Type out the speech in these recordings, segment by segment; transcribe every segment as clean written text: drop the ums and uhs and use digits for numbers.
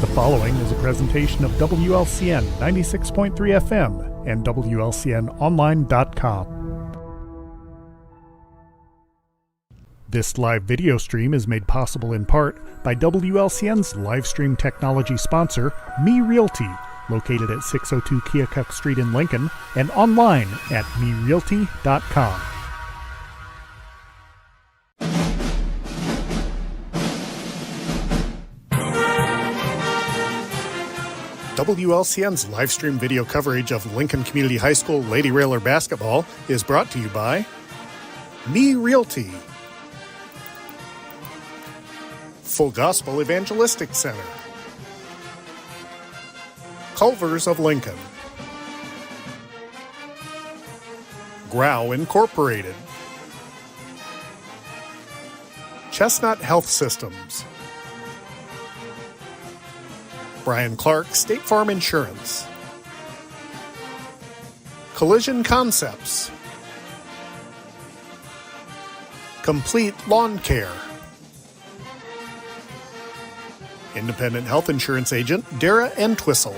The following is a presentation of WLCN 96.3 FM and WLCNonline.com. This live video stream is made possible in part by WLCN's live stream technology sponsor, Me Realty, located at 602 Keokuk Street in Lincoln and online at merealty.com. WLCN's live stream video coverage of Lincoln Community High School Lady Railer basketball is brought to you by Me Realty, Full Gospel Evangelistic Center, Culvers of Lincoln, Grau Incorporated, Chestnut Health Systems, Brian Clark State Farm Insurance, Collision Concepts, Complete Lawn Care, Independent Health Insurance Agent Dara Entwistle,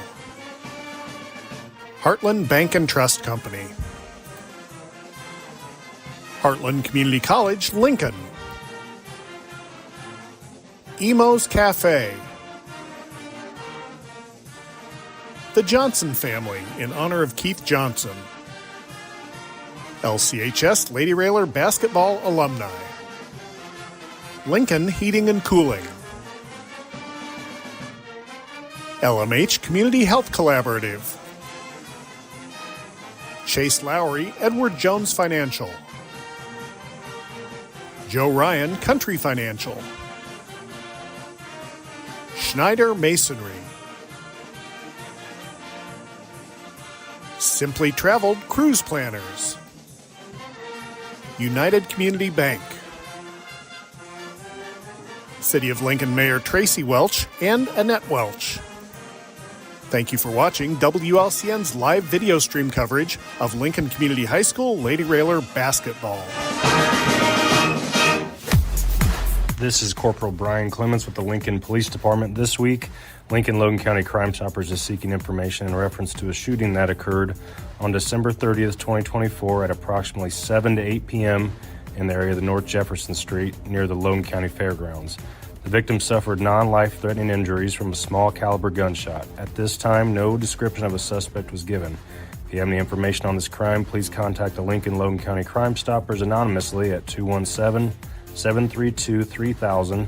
Heartland Bank and Trust Company, Heartland Community College, Lincoln, Emo's Cafe, The Johnson Family in honor of Keith Johnson, LCHS Lady Railer basketball alumni, Lincoln Heating and Cooling, LMH Community Health Collaborative, Chase Lowry Edward Jones Financial, Joe Ryan Country Financial, Schneider Masonry, Simply Traveled Cruise Planners, United Community Bank, City of Lincoln Mayor Tracy Welch and Annette Welch. Thank you for watching WLCN's live video stream coverage of Lincoln Community High School Lady Railer basketball. This is Corporal Brian Clements with the Lincoln Police Department. This week, Lincoln Logan County Crime Stoppers is seeking information in reference to a shooting that occurred on December 30th, 2024 at approximately 7 to 8 p.m. in the area of the North Jefferson Street near the Logan County Fairgrounds. The victim suffered non-life-threatening injuries from a small caliber gunshot. At this time, no description of a suspect was given. If you have any information on this crime, please contact the Lincoln Logan County Crime Stoppers anonymously at 217-732-3000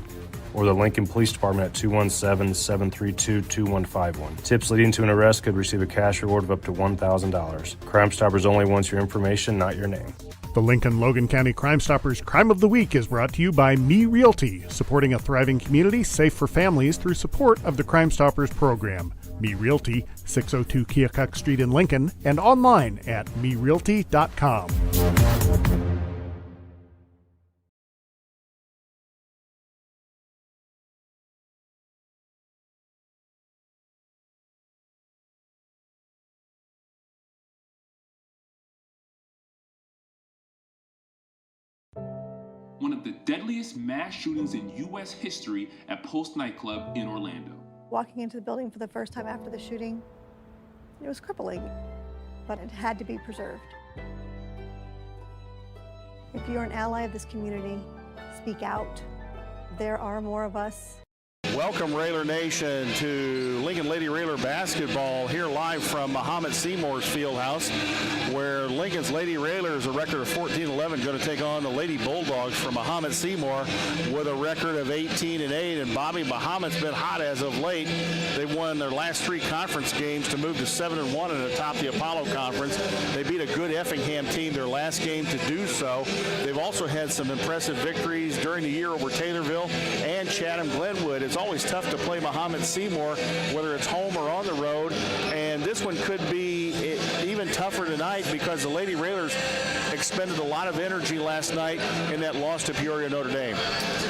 or the Lincoln Police Department at 217-732-2151. Tips leading to an arrest could receive a cash reward of up to $1,000. Crime Stoppers only wants your information, not your name. The Lincoln Logan County Crime Stoppers Crime of the Week is brought to you by Me Realty, supporting a thriving community safe for families through support of the Crime Stoppers program. Me Realty, 602 Keokuk Street in Lincoln, and online at merealty.com. One of the deadliest mass shootings in U.S. history at Post nightclub in Orlando. Walking into the building for the first time after the shooting, it was crippling, but it had to be preserved. If you're an ally of this community, speak out. There are more of us. Welcome, Railer Nation, to Lincoln Lady Railer basketball here live from Mahomet-Seymour's Fieldhouse, where Lincoln's Lady Railers, a record of 14-11, going to take on the Lady Bulldogs from Mahomet-Seymour with a record of 18-8. And Bobby, Mahomet's been hot as of late. They've won their last 3 conference games to move to 7-1 and atop the Apollo Conference. They beat a good Effingham team their last game to do so. They've also had some impressive victories during the year over Taylorville and Chatham-Glenwood. It's always tough to play Mahomet-Seymour, whether it's home or on the road, and this one could be, even even tougher tonight because the Lady Railers expended a lot of energy last night in that loss to Peoria Notre Dame.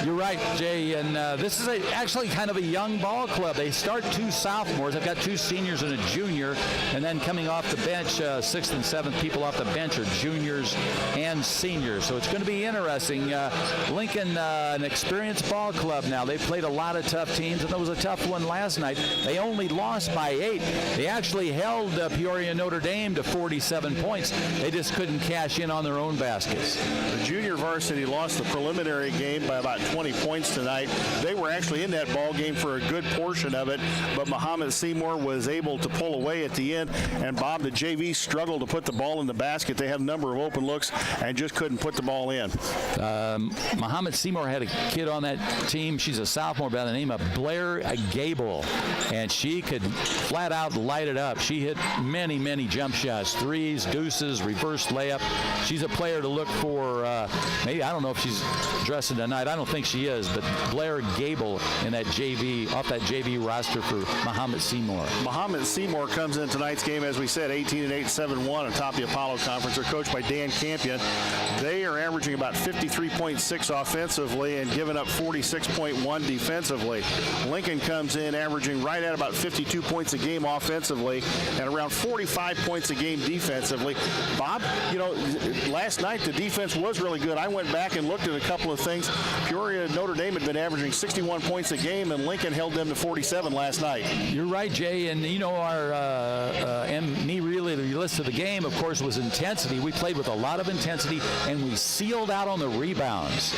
You're right, Jay, and this is actually kind of a young ball club. They start 2 sophomores. They've got 2 seniors and a junior, and then coming off the bench, 6th and 7th people off the bench are juniors and seniors. So it's going to be interesting. Lincoln, an experienced ball club now. They played a lot of tough teams, and there was a tough one last night. They only lost by 8. They actually held Peoria Notre Dame to 47 points. They just couldn't cash in on their own baskets. The junior varsity lost the preliminary game by about 20 points tonight. They were actually in that ball game for a good portion of it, but Mahomet-Seymour was able to pull away at the end. And Bob, the JV struggled to put the ball in the basket. They had a number of open looks and just couldn't put the ball in. Mahomet-Seymour had a kid on that team. She's a sophomore by the name of Blair Gable, and she could flat out light it up. She hit many, many jump shots, threes, deuces, reverse layup. She's a player to look for. Maybe, I don't know if she's dressing tonight. I don't think she is, but Blair Gable in that JV, off that JV roster for Mahomet-Seymour. Mahomet-Seymour comes in tonight's game, as we said, 18-8, 7-1 atop the Apollo Conference. They're coached by Dan Campion. They are averaging about 53.6 offensively and giving up 46.1 defensively. Lincoln comes in averaging right at about 52 points a game offensively and around 45 points a game defensively. Bob, you know, last night the defense was really good. I went back and looked at a couple of things. Peoria Notre Dame had been averaging 61 points a game, and Lincoln held them to 47 last night. You're right, Jay, and you know our me really the list of the game, of course, was intensity. We played with a lot of intensity, and we sealed out on the rebounds.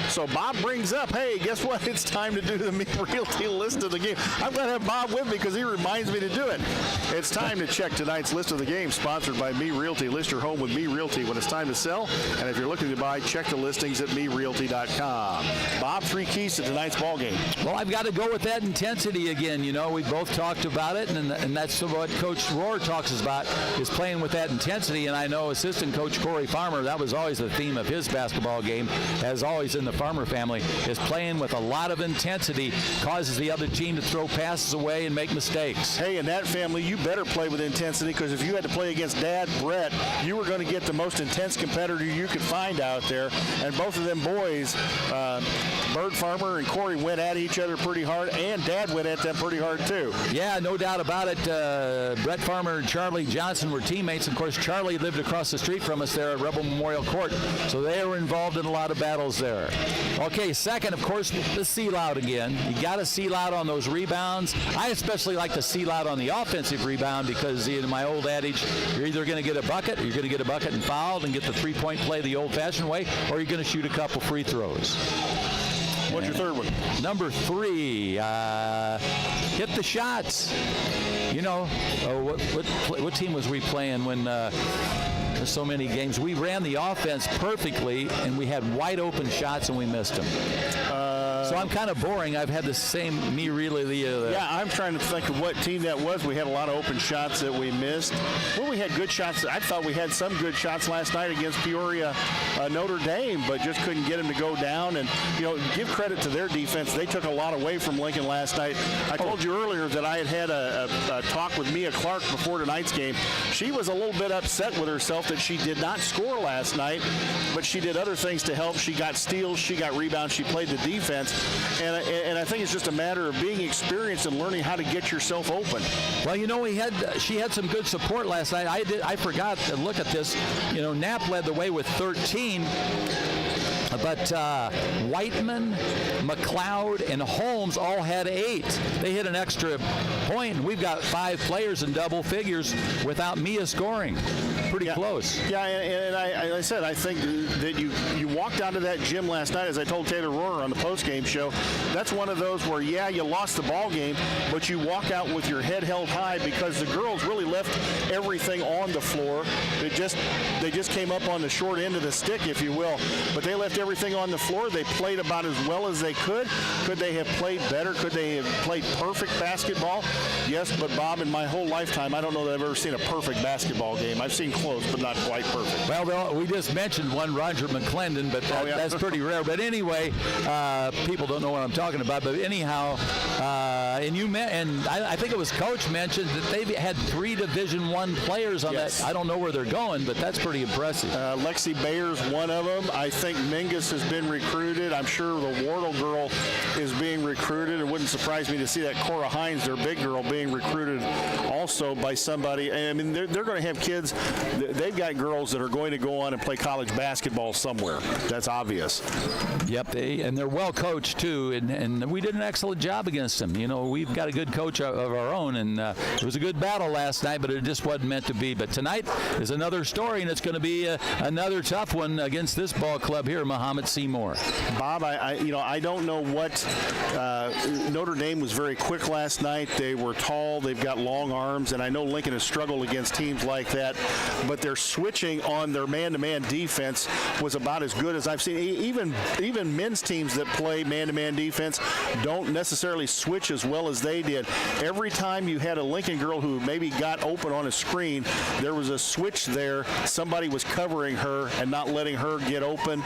So Bob brings up, hey, guess what? It's time to do the Me Realty list of the game. I'm going to have Bob with me because he reminds me to do it. It's time to check tonight's list of the game, sponsored by Me Realty. List your home with Me Realty when it's time to sell. And if you're looking to buy, check the listings at MeRealty.com. Bob, 3 keys to tonight's ball game. Well, I've got to go with that intensity again. You know, we both talked about it, and that's what Coach Rohr talks about, is playing with that intensity. And I know assistant coach Corey Farmer, that was always the theme of his basketball game, as always in the Farmer family, is playing with a lot of intensity, causes the other team to throw passes away and make mistakes. Hey, in that family, you better play with intensity, because if you had to play against Dad, Brett, you were going to get the most intense competitor you could find out there. And both of them boys, Bird Farmer and Corey, went at each other pretty hard, and Dad went at them pretty hard too. Yeah, no doubt about it. Brett Farmer and Charlie Johnson were teammates. Of course, Charlie lived across the street from us there at Rebel Memorial Court, so they were involved in a lot of battles there. Okay, second, of course, the seal out again. You got to seal out on those rebounds. I especially like to seal out on the offensive rebound because, in my old adage, you're either going to get a bucket, or you're going to get a bucket and fouled and get the three-point play the old-fashioned way, or you're going to shoot a couple free throws. What's your third one? Number 3, hit the shots. You know, what team was we playing when there's so many games? We ran the offense perfectly, and we had wide open shots, and we missed them. So I'm kind of boring. I've had the same Me Realty. Yeah, I'm trying to think of what team that was. We had a lot of open shots that we missed. Well, we had good shots. I thought we had some good shots last night against Peoria Notre Dame, but just couldn't get them to go down. And, you know, give credit to their defense. They took a lot away from Lincoln last night. I told you earlier that I had a talk with Mia Clark before tonight's game. She was a little bit upset with herself that she did not score last night, but she did other things to help. She got steals, she got rebounds, she played the defense. And I think it's just a matter of being experienced and learning how to get yourself open. Well, you know, she had some good support last night. I forgot to look at this. You know, Knapp led the way with 13. But Whiteman, McLeod, and Holmes all had 8. They hit an extra point, and we've got 5 players in double figures without Mia scoring. Pretty close. Yeah, and I said, I think that you walked out of that gym last night, as I told Taylor Rohrer on the postgame show. That's one of those where, yeah, you lost the ball game, but you walk out with your head held high because the girls really left everything on the floor. They just came up on the short end of the stick, if you will, but they left everything everything on the floor. They played about as well as they could. Could they have played better? Could they have played perfect basketball? Yes, but Bob, in my whole lifetime, I don't know that I've ever seen a perfect basketball game. I've seen close, but not quite perfect. Well, we just mentioned one, Roger McClendon, but that's pretty rare. But anyway, people don't know what I'm talking about. But anyhow, I think it was Coach mentioned that they've had 3 Division I players on that. I don't know where they're going, but that's pretty impressive. Lexi Bayer's one of them. I think Mingus has been recruited. I'm sure the Wardle girl is being recruited. It wouldn't surprise me to see that Cora Hines, their big girl, being recruited also by somebody. I mean, they're going to have kids. They've got girls that are going to go on and play college basketball somewhere. That's obvious. Yep, and they're well coached too, and we did an excellent job against them. You know, we've got a good coach of our own, and it was a good battle last night, but it just wasn't meant to be. But tonight is another story, and it's going to be another tough one against this ball club here, Mahomet-Seymour. Bob, I don't know what Notre Dame was very quick last night. They were tall. They've got long arms, and I know Lincoln has struggled against teams like that, but their switching on their man-to-man defense was about as good as I've seen. Even men's teams that play man-to-man defense don't necessarily switch as well as they did. Every time you had a Lincoln girl who maybe got open on a screen, there was a switch there. Somebody was covering her and not letting her get open.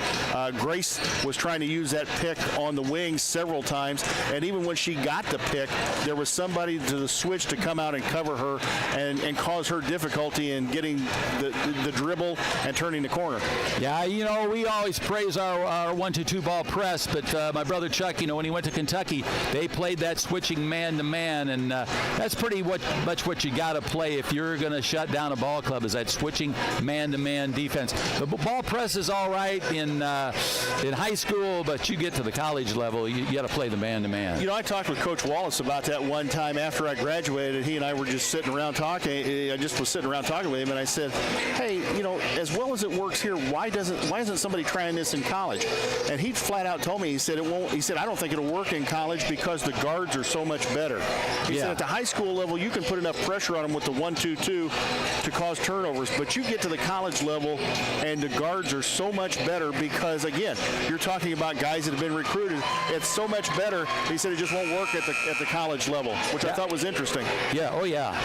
Grace was trying to use that pick on the wings several times, and even when she got the pick, there was somebody to the switch to come out and cover her and cause her difficulty in getting the dribble and turning the corner. Yeah, you know, we always praise our 1-2 ball press, but my brother Chuck, you know, when he went to Kentucky, they played that switching man-to-man, and that's pretty much what you got to play if you're going to shut down a ball club, is that switching man-to-man defense. The ball press is all right in high school, but you get to the college level, you got to play the man-to-man. You know, I talked with Coach Wallace about that one time after I graduated. He and I were just sitting around talking. I just was sitting around talking with him, and I said, hey, you know, as well as it works here, why isn't somebody trying this in college? And he flat out told me, he said, it won't. He said, I don't think it'll work in college because the guards are so much better. He said at the high school level, you can put enough pressure on them with the 1-2-2 to cause turnovers, but you get to the college level and the guards are so much better because, again, you're talking about guys that have been recruited. It's so much better. He said it just won't work at the college level, which I thought was interesting. Yeah, oh yeah.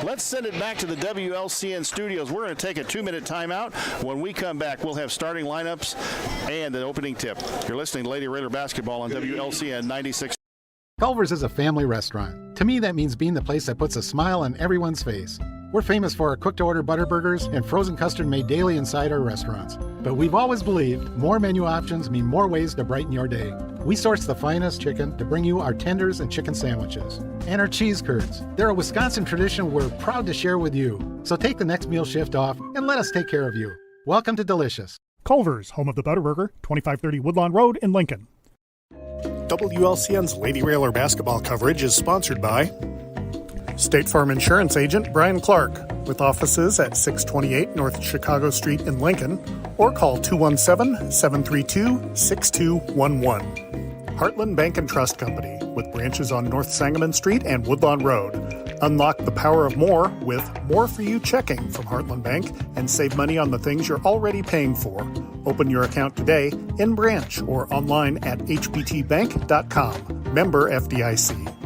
Let's send it back to the WLCN studios. We're going to take a 2-minute timeout. When we come back, we'll have starting lineups and an opening tip. You're listening to Lady Raider Basketball on WLCN 96. Culver's is a family restaurant. To me, that means being the place that puts a smile on everyone's face. We're famous for our cooked-to-order butter burgers and frozen custard made daily inside our restaurants. But we've always believed more menu options mean more ways to brighten your day. We source the finest chicken to bring you our tenders and chicken sandwiches. And our cheese curds. They're a Wisconsin tradition we're proud to share with you. So take the next meal shift off and let us take care of you. Welcome to Delicious. Culver's, home of the Butterburger, 2530 Woodlawn Road in Lincoln. WLCN's Lady Railer basketball coverage is sponsored by State Farm Insurance Agent Brian Clark, with offices at 628 North Chicago Street in Lincoln, or call 217-732-6211. Heartland Bank and Trust Company, with branches on North Sangamon Street and Woodlawn Road. Unlock the power of more with More For You checking from Heartland Bank and save money on the things you're already paying for. Open your account today in branch or online at hbtbank.com. Member FDIC.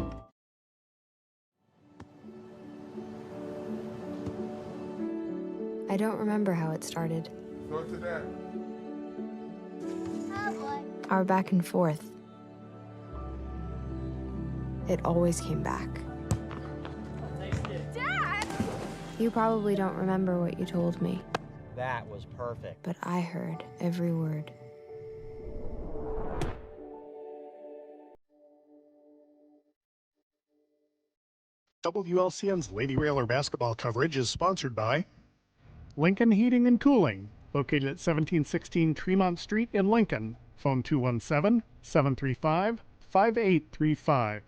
I don't remember how it started. Go to that. Our back and forth. It always came back. Dad! You probably don't remember what you told me. That was perfect. But I heard every word. WLCN's Lady Railer basketball coverage is sponsored by Lincoln Heating and Cooling, located at 1716 Tremont Street in Lincoln. Phone 217-735-5835.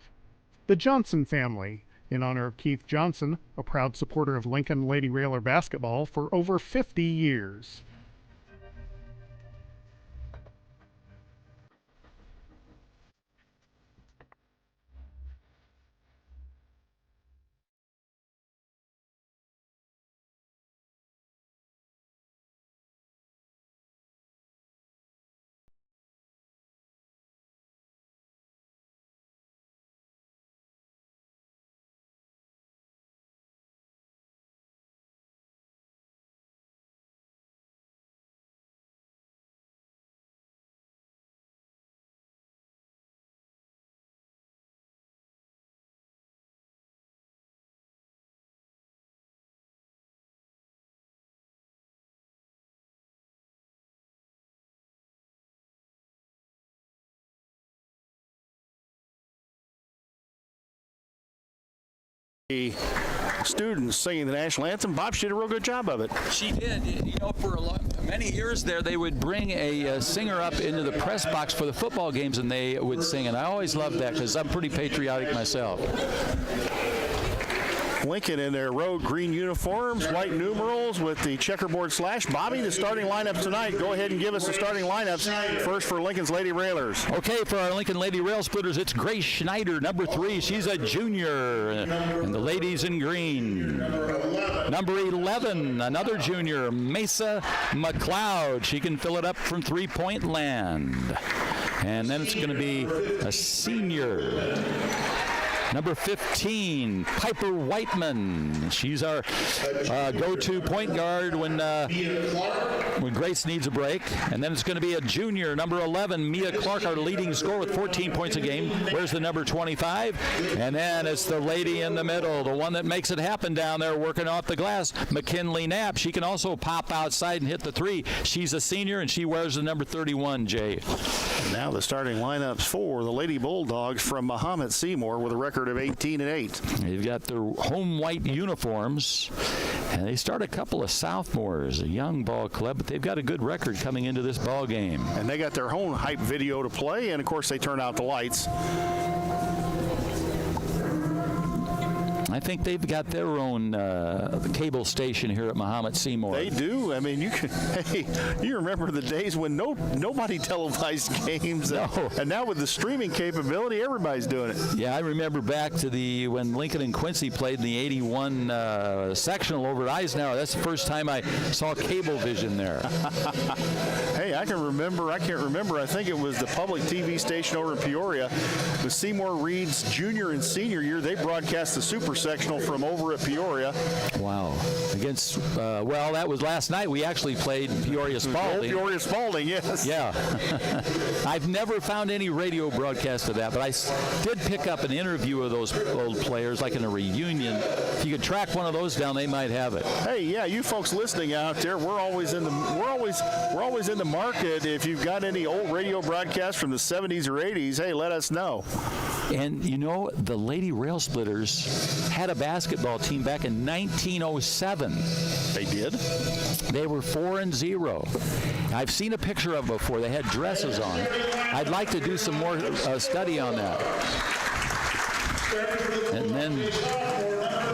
The Johnson family, in honor of Keith Johnson, a proud supporter of Lincoln Lady Railer basketball for over 50 years. the students singing the national anthem. Bob, she did a real good job of it. She did. You know, for many years there, they would bring a singer up into the press box for the football games, and they would sing. And I always loved that because I'm pretty patriotic myself. Lincoln in their road green uniforms, white numerals with the checkerboard slash. Bobby, the starting lineup tonight. Go ahead and give us the starting lineups. First for Lincoln's Lady Railers. Okay, for our Lincoln Lady Rail Splitters, it's Grace Schneider, number 3. She's a junior. And the ladies in green. Number 11, another junior, Mesa McLeod. She can fill it up from three-point land. And then it's going to be a senior. Number 15, Piper Whiteman. She's our go-to point guard when Grace needs a break. And then it's going to be a junior, number 11, Mia Clark, our leading scorer with 14 points a game. Where's the number 25? And then it's the lady in the middle, the one that makes it happen down there working off the glass, McKinley Knapp. She can also pop outside and hit the 3. She's a senior, and she wears the number 31, Jay. Now the starting lineups for the Lady Bulldogs from Mahomet-Seymour with a record of 18-8. They've got their home white uniforms, and they start a couple of sophomores, a young ball club, but they've got a good record coming into this ball game. And they got their own hype video to play, and of course they turn out the lights. I think they've got their own cable station here at Mahomet-Seymour. They do. I mean, you remember the days when nobody televised games, no. And now with the streaming capability, everybody's doing it. Yeah, I remember back to when Lincoln and Quincy played in the 81 sectional over at Eisenhower. That's the first time I saw Cablevision there. Hey, I can't remember. I think it was the public TV station over in Peoria. The Seymour Reed's junior and senior year, they broadcast the Super Sectional from over at Peoria. Wow. Against, well, that was last night. We actually played Peoria Spalding. Peoria Spalding, yes. Yeah. I've never found any radio broadcast of that, but I did pick up an interview of those old players, like in a reunion. If you could track one of those down, they might have it. Hey, yeah, you folks listening out there, we're always in the market. If you've got any old radio broadcasts from the 70s or 80s, hey, let us know. And, you know, the Lady Rail Splitters had a basketball team back in 1907. They did? They were 4-0. I've seen a picture of them before. They had dresses on. I'd like to do some more study on that. And then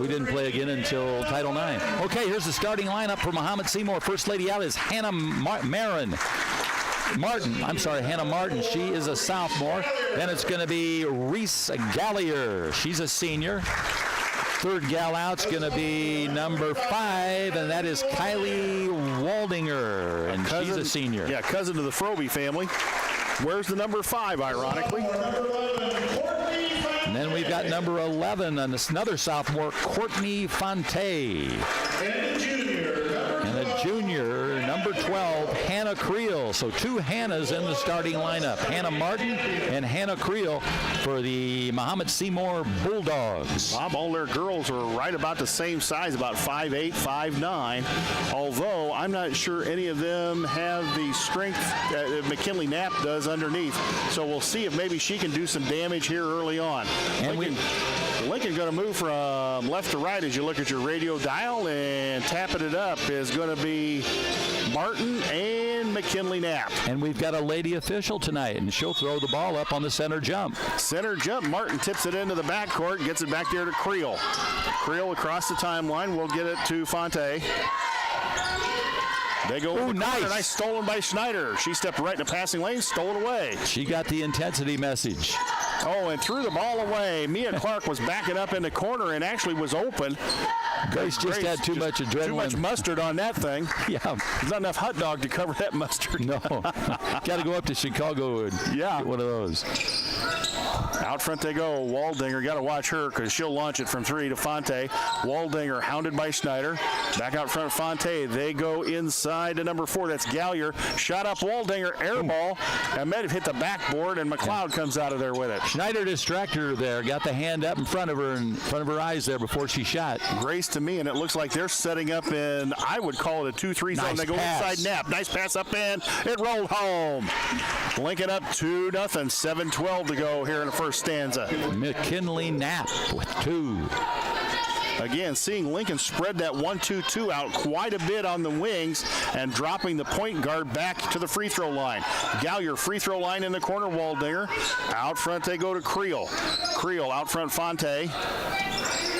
we didn't play again until Title IX. Okay, here's the starting lineup for Mahomet-Seymour. First lady out is Hannah Martin. She is a sophomore. Then it's going to be Reese Gallier. She's a senior. Third gal out's going to be number 5, and that is Kylie Waldinger, and she's a senior. Yeah, cousin to the Frobe family. Where's the number 5, ironically? And then we've got number 11, and another sophomore, Courtney Fonte. And a junior, number 12, Hannah Creel. So 2 Hannahs in the starting lineup. Hannah Martin and Hannah Creel for the Mahomet-Seymour Bulldogs. Bob, all their girls are right about the same size, about 5'8", 5'9", although I'm not sure any of them have the strength that McKinley Knapp does underneath. So we'll see if maybe she can do some damage here early on. And Lincoln going to move from left to right as you look at your radio dial, and tapping it up is going to be Martin and McKinley Knapp. And we've got a lady official tonight, and she'll throw the ball up on the center jump. Center jump. Martin tips it into the backcourt, gets it back there to Creel. Creel across the timeline. We'll get it to Fonte. They go. Ooh, nice. Stolen by Schneider. She stepped right in the passing lane, stole it away. She got the intensity message. Oh, and threw the ball away. Mia Clark was backing up in the corner and actually was open. Grace just had too much adrenaline. Too much mustard on that thing. Yeah. There's not enough hot dog to cover that mustard. No. Got to go up to Chicago and get one of those. Out front they go. Waldinger, got to watch her because she'll launch it from 3 to Fonte. Waldinger hounded by Schneider. Back out front, Fonte. They go inside to number 4. That's Gallier. Shot up Waldinger, air ball. And might have hit the backboard, and McLeod comes out of there with it. Schneider distracted her there. Got the hand up in front of her, in front of her eyes there before she shot. Grace to me, and it looks like they're setting up in, I would call it a 2-3 zone. They go inside Knapp. Nice pass up in. It rolled home. Lincoln up 2-0. 7:12 to go here in the first stanza. McKinley Knapp with 2. Again, seeing Lincoln spread that 1-2-2 out quite a bit on the wings and dropping the point guard back to the free throw line. Gallier free throw line in the corner, Waldinger. Out front they go to Creel. Creel out front, Fonte.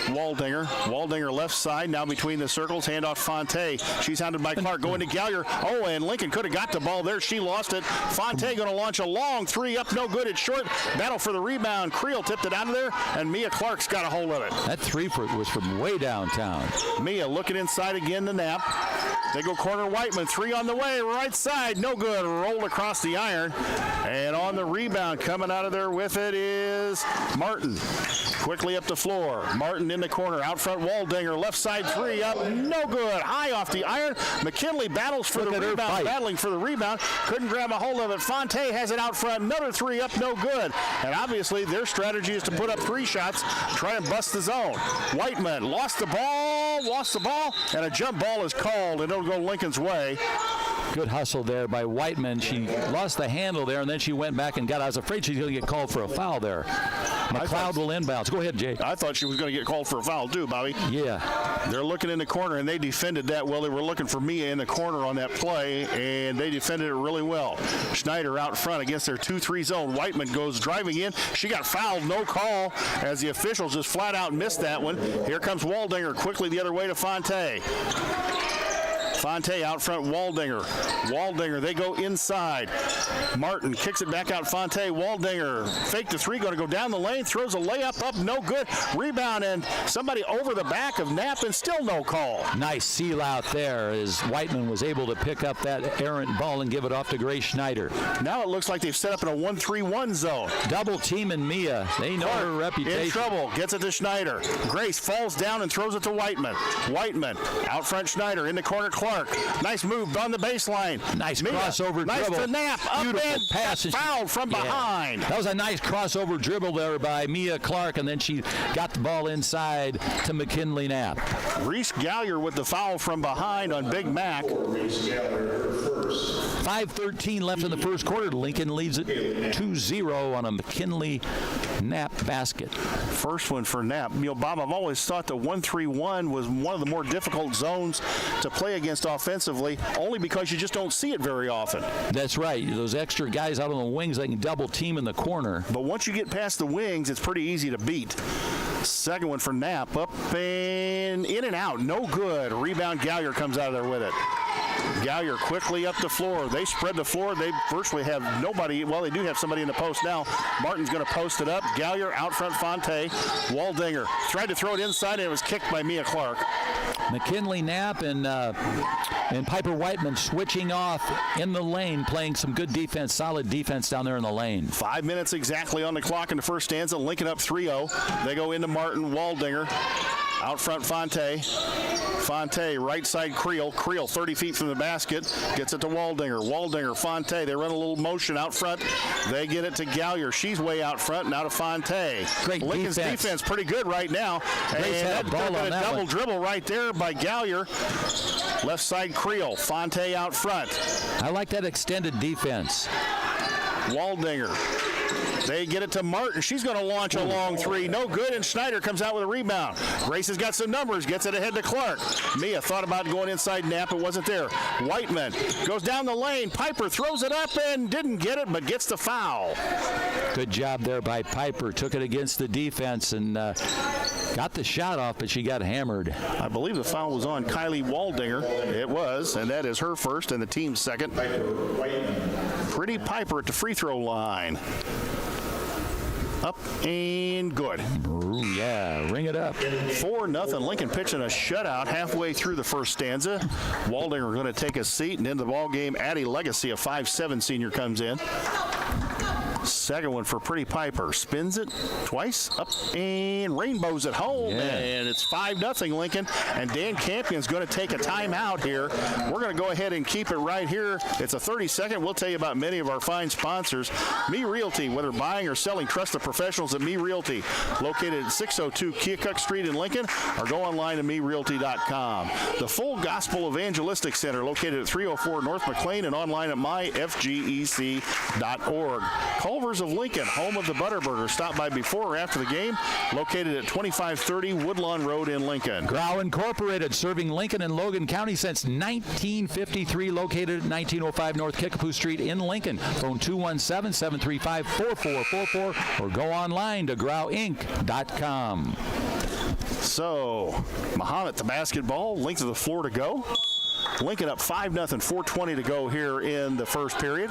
Waldinger left side, now between the circles, handoff Fonte. She's hounded by Clark, going to Gallier. Oh, and Lincoln could have got the ball there. She lost it. Fonte going to launch a long three up, no good. It's short. Battle for the rebound. Creel tipped it out of there, and Mia Clark's got a hold of it. That three was from way downtown. Mia looking inside again to Knapp. They go corner, Whiteman, three on the way, right side, no good. Rolled across the iron, and on the rebound, coming out of there with it is Martin. Quickly up the floor. Martin in the corner, out front, Waldinger, left side three up, no good. High off the iron. McKinley battles for the rebound, battling for the rebound. Couldn't grab a hold of it. Fonte has it out front, another three up, no good. And obviously their strategy is to put up three shots, try and bust the zone. Whiteman lost the ball, and a jump ball is called, and it'll go Lincoln's way. Good hustle there by Whiteman. She lost the handle there, and then she went back and got it. I was afraid she was going to get called for a foul there. McLeod will inbounds. Go ahead, Jay. I thought she was going to get called for a foul too, Bobby. Yeah. They're looking in the corner, and they defended that well. They were looking for Mia in the corner on that play, and they defended it really well. Schneider out front against their 2-3 zone. Whiteman goes driving in. She got fouled, no call, as the officials just flat out missed that one. Here comes Waldinger quickly the other way to Fonte. Fonte out front, Waldinger, they go inside. Martin kicks it back out, Fonte, Waldinger, fake the three, going to go down the lane, throws a layup up, no good. Rebound, and somebody over the back of Knapp, and still no call. Nice seal out there as Whiteman was able to pick up that errant ball and give it off to Grace Schneider. Now it looks like they've set up in a 1-3-1 zone. Double teaming Mia. They know her reputation. In trouble, gets it to Schneider. Grace falls down and throws it to Whiteman. Whiteman out front, Schneider in the corner, Clark. Nice move on the baseline. Nice crossover nice dribble. To Knapp. Beautiful up pass. Fouled from behind. That was a nice crossover dribble there by Mia Clark, and then she got the ball inside to McKinley Knapp. Reese Gallier with the foul from behind on Big Mac. 5:13 left in the first quarter. Lincoln leads it 2-0 on a McKinley Knapp basket. First one for Knapp. You know, Bob, I've always thought the 1-3-1 was one of the more difficult zones to play against offensively, only because you just don't see it very often. That's right. Those extra guys out on the wings, they can double team in the corner. But once you get past the wings, it's pretty easy to beat. Second one for Knapp. Up and in and out. No good. Rebound, Gallier comes out of there with it. Gallier quickly up the floor. They spread the floor. They virtually have nobody. Well, they do have somebody in the post now. Martin's going to post it up. Gallier out front, Fonte. Waldinger tried to throw it inside, and it was kicked by Mia Clark. McKinley Knapp and Piper Whiteman switching off in the lane, playing some good defense, solid defense down there in the lane. 5 minutes exactly on the clock in the first stanza. Lincoln up 3-0. They go into Martin, Waldinger. Out front, Fonte. Fonte, right side, Creel. Creel, 30 feet from the basket. Gets it to Waldinger. Waldinger, Fonte. They run a little motion out front. They get it to Gallier. She's way out front. Now to Fonte. Great Lincoln's defense pretty good right now. Grace had a ball on that double one. dribble right there by Gallier. Left side, Creel. Fonte out front. I like that extended defense. Waldinger. They get it to Martin. She's going to launch a long three. No good, and Schneider comes out with a rebound. Grace has got some numbers. Gets it ahead to Clark. Mia thought about going inside Knapp. It wasn't there. Whiteman goes down the lane. Piper throws it up and didn't get it, but gets the foul. Good job there by Piper. Took it against the defense and got the shot off, but she got hammered. I believe the foul was on Kylie Waldinger. It was, and that is her first and the team's second. Pretty Piper at the free throw line. Up and good. Ooh, yeah, ring it up. 4-0. Lincoln pitching a shutout halfway through the first stanza. Waldinger going to take a seat, and into the ball game, Addie Legacy, a 5'7" senior, comes in. Second one for Pretty Piper. Spins it twice, up and rainbows it home. Yeah. And it's 5-0 Lincoln. And Dan Campion's going to take a timeout here. We're going to go ahead and keep it right here. It's a 30-second. We'll tell you about many of our fine sponsors. Me Realty, whether buying or selling, trust the professionals at Me Realty. Located at 602 Keokuk Street in Lincoln, or go online to merealty.com. The Full Gospel Evangelistic Center, located at 304 North McLean, and online at myfgec.org. Culver's Shores of Lincoln, home of the Butterburger. Stop by before or after the game, located at 2530 Woodlawn Road in Lincoln. Grau Incorporated, serving Lincoln and Logan County since 1953, located at 1905 North Kickapoo Street in Lincoln. Phone 217-735-4444 or go online to grauinc.com. So, Mahomet, the basketball, length of the floor to go. Lincoln up 5-0, 4:20 to go here in the first period.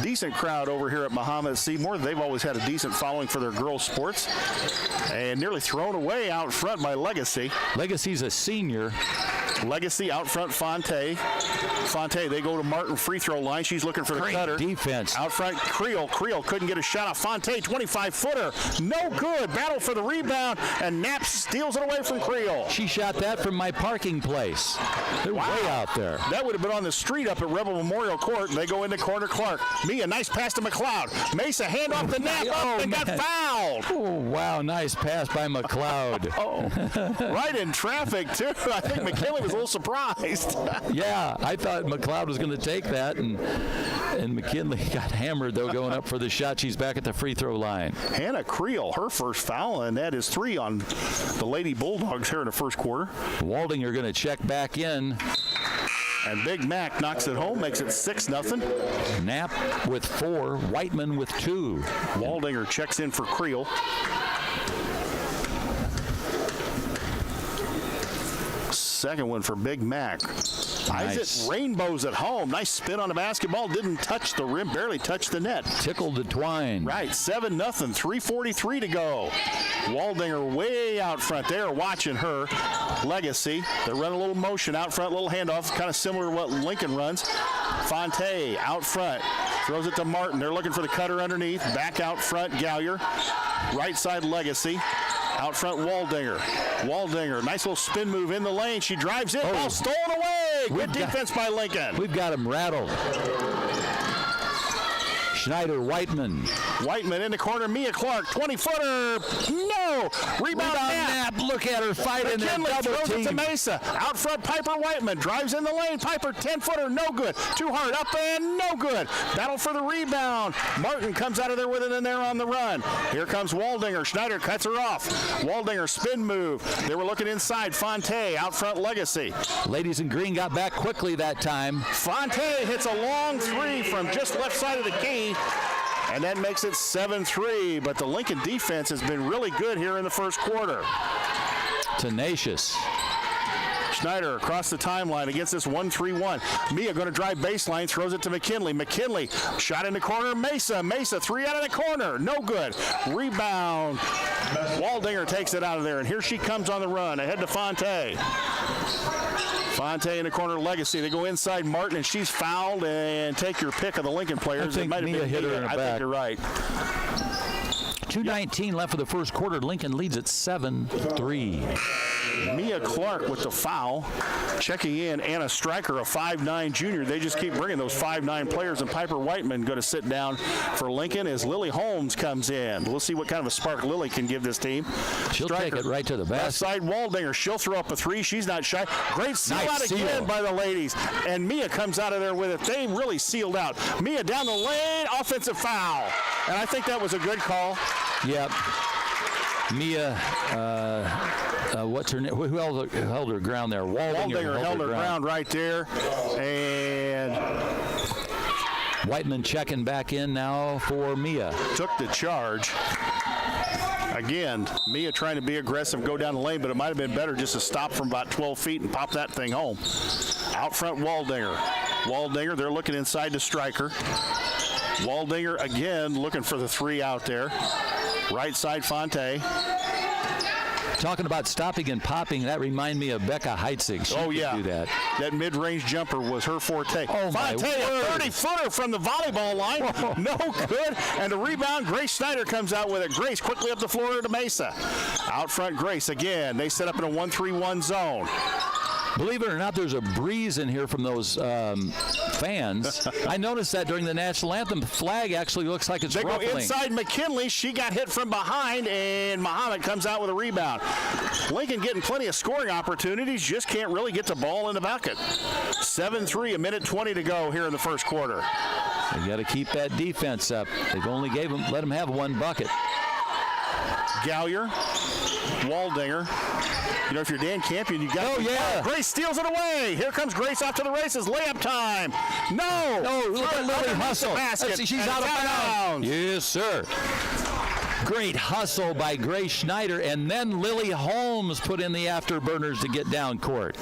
Decent crowd over here at Mahomet-Seymour. They've always had a decent following for their girls' sports. And nearly thrown away out front by Legacy. Legacy's a senior. Legacy out front, Fonte. They go to Martin free throw line. She's looking for the cutter. Defense. Out front, Creel couldn't get a shot off. Fonte, 25-footer. No good. Battle for the rebound, and Knapp steals it away from Creel. She shot that from my parking place. They're way out there. That would have been on the street up at Rebel Memorial Court. They go into corner Clark. Mia, nice pass to McLeod. Mesa, hand off the Knapp and got fouled. Oh, wow, nice pass by McLeod. Right in traffic, too. I think McKinley was a little surprised. Yeah, I thought McLeod was going to take that, and McKinley got hammered, though, going up for the shot. She's back at the free throw line. Hannah Creel, her first foul, and that is 3 on the Lady Bulldogs here in the first quarter. Waldinger going to check back in. And Big Mac knocks it home, makes it 6-0. Knapp with 4, Whiteman with 2. Waldinger checks in for Creel. Second one for Big Mac. Nice. Isaac rainbows at home. Nice spin on the basketball. Didn't touch the rim, barely touched the net. Tickled the twine. Right, 7-0, 3:43 to go. Waldinger way out front. They're watching her. Legacy. They run a little motion out front, little handoff, kind of similar to what Lincoln runs. Fonte out front. Throws it to Martin. They're looking for the cutter underneath. Back out front, Gallier. Right side, Legacy. Out front, Waldinger, nice little spin move in the lane. She drives it, ball stolen away. Good defense by Lincoln. We've got him rattled. Schneider, Whiteman in the corner, Mia Clark, 20-footer. No! Rebound Knapp. Look at her fighting there. McKinley throws it to Mesa. Out front, Piper Whiteman drives in the lane. Piper, 10-footer, no good. Too hard, up and no good. Battle for the rebound. Martin comes out of there with it in there on the run. Here comes Waldinger. Schneider cuts her off. Waldinger spin move. They were looking inside. Fonte out front, Legacy. Ladies in green got back quickly that time. Fonte hits a long 3 from just left side of the key. And that makes it 7-3, but the Lincoln defense has been really good here in the first quarter. Tenacious. Schneider across the timeline against this 1-3-1. Mia going to drive baseline, throws it to McKinley. McKinley shot in the corner. Mesa 3 out of the corner. No good. Rebound. Waldinger takes it out of there, and here she comes on the run. Ahead to Fonte. Fonte in the corner, Legacy. They go inside Martin, and she's fouled. And take your pick of the Lincoln players. I think Mia hit her in the back. I think you're right. 2:19 left for the first quarter. Lincoln leads at 7-3. Mia Clark with the foul. Checking in, Anna Stryker, a 5'9 junior. They just keep bringing those 5'9 players, and Piper Whiteman going to sit down for Lincoln as Lily Holmes comes in. We'll see what kind of a spark Lily can give this team. She'll take it right to the basket. Left side, Waldinger. She'll throw up a 3. She's not shy. Great seal out again by the ladies. And Mia comes out of there with it. They really sealed out. Mia down the lane, offensive foul. And I think that was a good call. Yep. Mia, what's her name? Who held her ground there? Waldinger held her ground right there. And Whiteman checking back in now for Mia. Took the charge. Again, Mia trying to be aggressive, go down the lane, but it might have been better just to stop from about 12 feet and pop that thing home. Out front, Waldinger, they're looking inside to Stryker. Waldinger again looking for the 3 out there. Right side, Fonte. Talking about stopping and popping, that reminded me of Becca Heitzig. She could do that. That mid-range jumper was her forte. Oh, Fonte, a 30-footer from the volleyball line. Whoa. No good. And the rebound, Grace Schneider comes out with it. Grace quickly up the floor to Mesa. Out front, Grace again. They set up in a 1-3-1 zone. Believe it or not, there's a breeze in here from those fans. I noticed that during the national anthem. The flag actually looks like it's ruffling. They go inside McKinley. She got hit from behind, and Mahomet comes out with a rebound. Lincoln getting plenty of scoring opportunities, just can't really get the ball in the bucket. 7-3, a minute 20 to go here in the first quarter. They got to keep that defense up. They've only let them have one bucket. Gallier, Waldinger. You know, if you're Dan Campion, you got. Oh yeah! Grace steals it away. Here comes Grace off to the races. Layup time. No. Look at Lily hustle. She's out of bounds. Yes, sir. Great hustle by Grace Schneider, and then Lily Holmes put in the afterburners to get down court.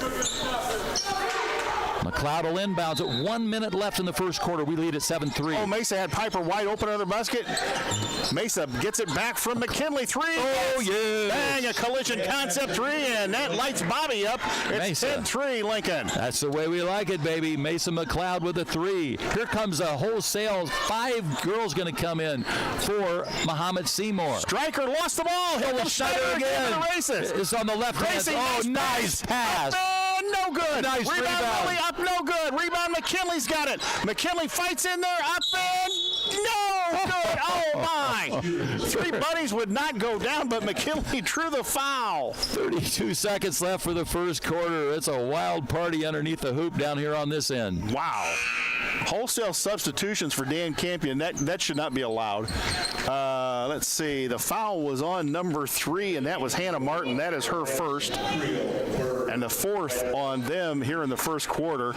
McLeod will inbounds at 1 minute left in the first quarter. We lead at 7-3. Oh, Mesa had Piper wide open under the basket. Mesa gets it back from McKinley. Three. Oh, yeah. Bang, a collision concept three, and that lights Bobby up. It's 10-3, Lincoln. That's the way we like it, baby. Mason McLeod with a three. Here comes a wholesale. 5 girls going to come in for Mahomet-Seymour. Striker lost the ball. He'll Schneider again. It's on the left hand. Oh, nice pass. No good. Nice rebound. Lily up, no good. Rebound, McKinley's got it. McKinley fights in there, up and no good. Oh, my. 3 buddies would not go down, but McKinley drew the foul. 32 seconds left for the first quarter. It's a wild party underneath the hoop down here on this end. Wow. Wholesale substitutions for Dan Campion, that should not be allowed. Let's see. The foul was on number 3, and that was Hannah Martin. That is her first. And the 4th on them here in the first quarter.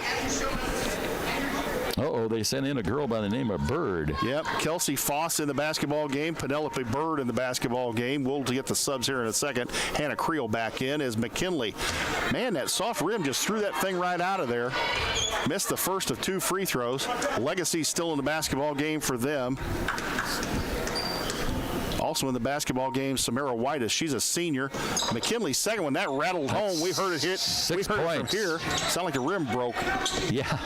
Uh-oh, they sent in a girl by the name of Bird. Yep, Kelsey Foss in the basketball game, Penelope Bird in the basketball game. We'll get the subs here in a second. Hannah Creel back in as McKinley. Man, that soft rim just threw that thing right out of there. Missed the first of 2 free throws. Legacy still in the basketball game for them. Also in the basketball game, Samara Whitus. She's a senior. McKinley's second one. That rattled home. We heard it hit. 6 we heard points. it from here. Sound like the rim broke. Yeah,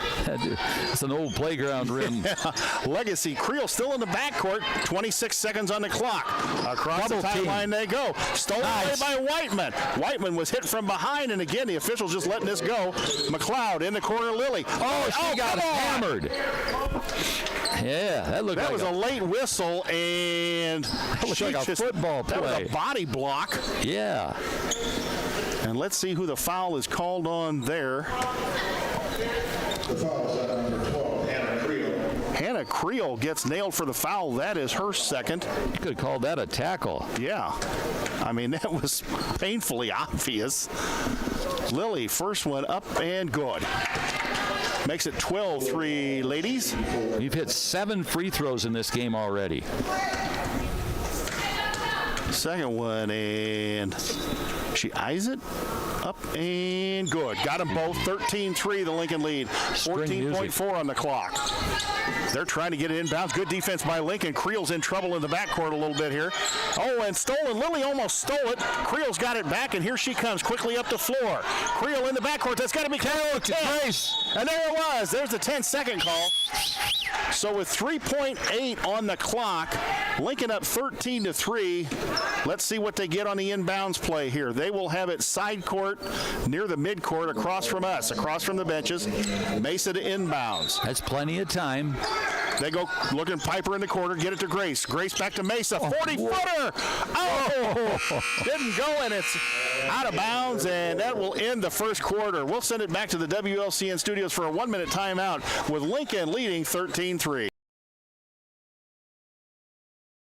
it's an old playground rim. Yeah. Legacy. Creel still in the backcourt. 26 seconds on the clock. Across the timeline they go. Stolen away by Whiteman. Whiteman was hit from behind, and again, the officials just letting this go. McLeod in the corner. Lily. She got hammered. Yeah, that looked that like was a late whistle, and looked like a football play. That was a body block. Yeah. And let's see who the foul is called on there. The foul is on number 12, Hannah Creel. Hannah Creel gets nailed for the foul. That is her second. You could have called that a tackle. Yeah. I mean, that was painfully obvious. Lily, first one up and good. Makes it 12-3, ladies. We've hit 7 free throws in this game already. Second one, and she eyes it. Up and good. Got them both. 13-3, the Lincoln lead. 14.4 on the clock. They're trying to get it inbounds. Good defense by Lincoln. Creel's in trouble in the backcourt a little bit here. Oh, and stolen. Lily almost stole it. Creel's got it back, and here she comes quickly up the floor. Creel in the backcourt. That's got to be Grace. And there it was. There's the 10-second call. So with 3.8 on the clock, Lincoln up 13-3. Let's see what they get on the inbounds play here. They will have it side court near the midcourt across from us, across from the benches. Mesa to inbounds. That's plenty of time. They go looking Piper in the corner, get it to Grace. Grace back to Mesa, 40-footer. Oh, didn't go, and it's out of bounds, and that will end the first quarter. We'll send it back to the WLCN studios for a 1-minute timeout with Lincoln leading 13-3.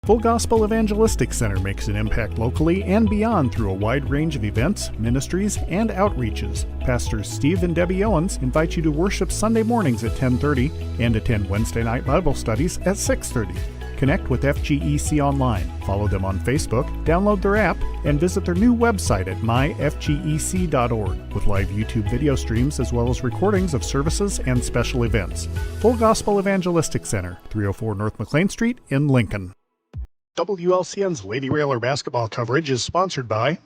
Full Gospel Evangelistic Center makes an impact locally and beyond through a wide range of events, ministries, and outreaches. Pastors Steve and Debbie Owens invite you to worship Sunday mornings at 10:30 and attend Wednesday night Bible studies at 6:30. Connect with FGEC online, follow them on Facebook, download their app, and visit their new website at myfgec.org with live YouTube video streams as well as recordings of services and special events. Full Gospel Evangelistic Center, 304 North McLean Street in Lincoln. WLCN's Lady Railer basketball coverage is sponsored by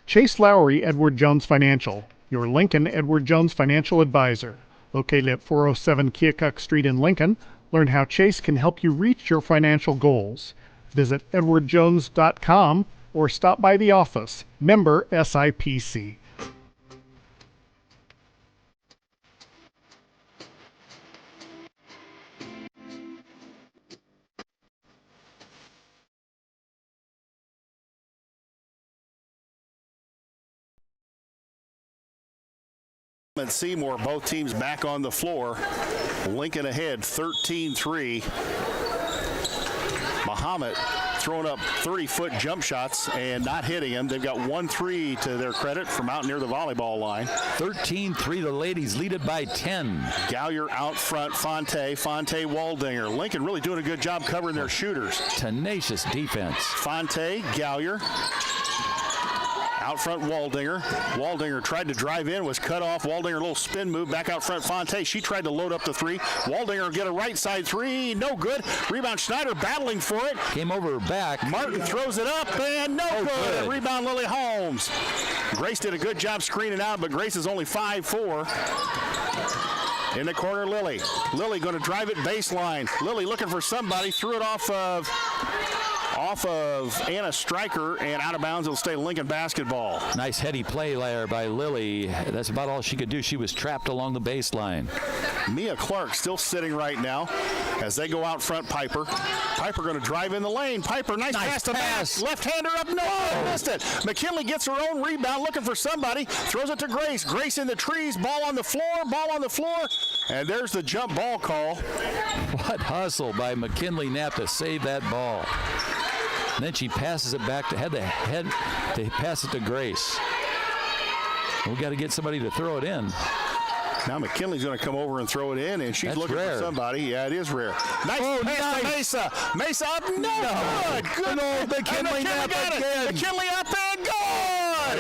Chase Lowry Edward Jones Financial, your Lincoln Edward Jones financial advisor. Located at 407 Keokuk Street in Lincoln, learn how Chase can help you reach your financial goals. Visit edwardjones.com or stop by the office. Member SIPC. Seymour, both teams back on the floor. Lincoln ahead 13-3. Mahomet throwing up 30-foot jump shots and not hitting them. They've got 1-3 to their credit from out near the volleyball line. 13-3, the ladies lead it by 10. Gallier out front, Fonte, Waldinger. Lincoln really doing a good job covering their shooters. Tenacious defense. Fonte, Gallier. Out front, Waldinger. Waldinger tried to drive in, was cut off. Waldinger, a little spin move, back out front, Fonte. She tried to load up the three. Waldinger get a right side three, no good. Rebound, Schneider battling for it. Came over her back. Martin throws it up, and no good. Rebound, Lily Holmes. Grace did a good job screening out, but Grace is only 5'4". In the corner, Lily. Lily going to drive it baseline. Lily looking for somebody, threw it off of Anna Stryker, and out of bounds. It'll stay Lincoln basketball. Nice heady play there by Lily. That's about all she could do. She was trapped along the baseline. Mia Clark still sitting right now as they go out front. Piper going to drive in the lane. Piper, nice pass to pass. Left-hander up, no, missed it. McKinley gets her own rebound, looking for somebody. Throws it to Grace. Grace in the trees, ball on the floor. And there's the jump ball call. What hustle by McKinley Knapp to save that ball. And then she passes it back to head to pass it to Grace. We got to get somebody to throw it in. Now McKinley's going to come over and throw it in, and she's looking for somebody. Yeah, it is rare. Nice pass to Mesa. Mesa up, no. Good old McKinley Knapp again. McKinley up and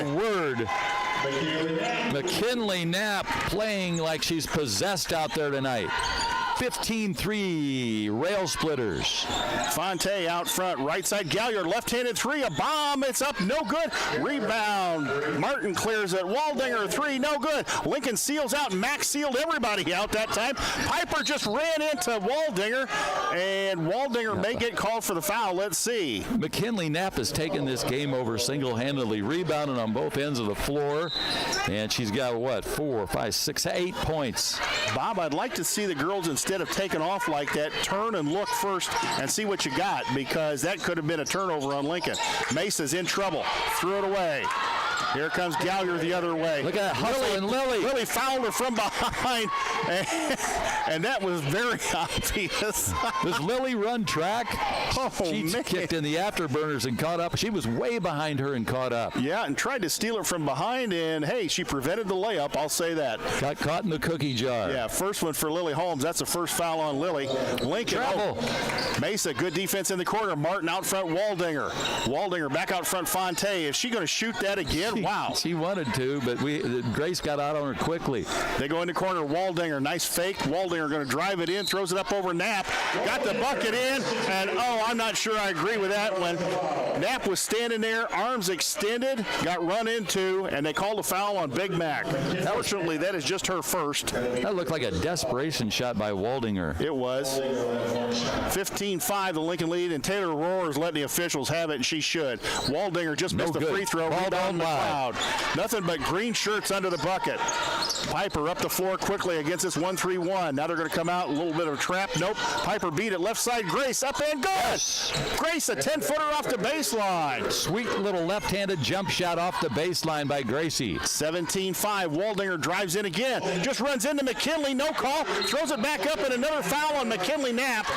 good. Word. McKinley Knapp playing like she's possessed out there tonight. 15-3 rail splitters. Fonte out front, right side. Gallier, left-handed three, a bomb. It's up, no good. Rebound. Martin clears it. Waldinger, three, no good. Lincoln seals out. Max sealed everybody out that time. Piper just ran into Waldinger, and Waldinger may get called for the foul. Let's see. McKinley Knapp has taken this game over single-handedly, rebounding on both ends of the floor, and she's got, 4, 5, 6, 8 points. Bob, I'd like to see the girls, instead of taking off like that, turn and look first and see what you got, because that could have been a turnover on Lincoln. Mesa's in trouble. Threw it away. Here comes Gallier the other way. Look at that hustle, and Lily. Lily fouled her from behind, and that was very obvious. Does Lily run track? She kicked in the afterburners and caught up. She was way behind her and caught up. Yeah, and tried to steal it from behind, and hey, she prevented the layup, I'll say that. Got caught in the cookie jar. Yeah, first one for Lily Holmes. That's the first foul on Lily. Lincoln. Mesa, good defense in the corner. Martin out front, Waldinger. Waldinger back out front, Fonte. Is she going to shoot that again? Wow. She wanted to, but Grace got out on her quickly. They go in the corner. Waldinger, nice fake. Waldinger going to drive it in, throws it up over Knapp. Got the bucket in, and I'm not sure I agree with that one. Knapp was standing there, arms extended, got run into, and they called a foul on Big Mac. Fortunately, that is just her first. That looked like a desperation shot by Waldinger. It was. 15-5, the Lincoln lead, and Taylor Rohr's letting the officials have it, and she should. Waldinger just missed the free throw. Rebound McLeod. Nothing but green shirts under the bucket. Piper up the floor quickly against this 1-3-1. Now they're going to come out, a little bit of a trap. Nope. Piper beat it. Left side, Grace up and good. Yes. Grace, a 10-footer off the baseline. Sweet little left-handed jump shot off the baseline by Gracie. 17-5. Waldinger drives in again. Just runs into McKinley. No call. Throws it back up, and another foul on McKinley Knapp.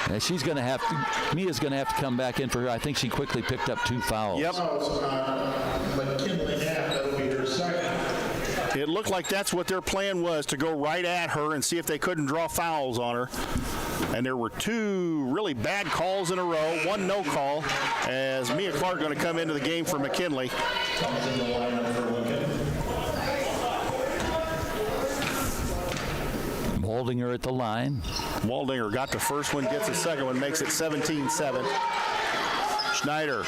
And she's going to have to, Mia's going to have to come back in for her. I think she quickly picked up 2 fouls. Yep. McKinley Knapp, that'll be her second. It looked like that's what their plan was, to go right at her and see if they couldn't draw fouls on her. And there were 2 really bad calls in a row, 1 no call, as Mia Clark going to come into the game for McKinley. Comes in the lineup for Lincoln. Waldinger at the line. Waldinger got the first one, gets the second one, makes it 17-7. Schneider.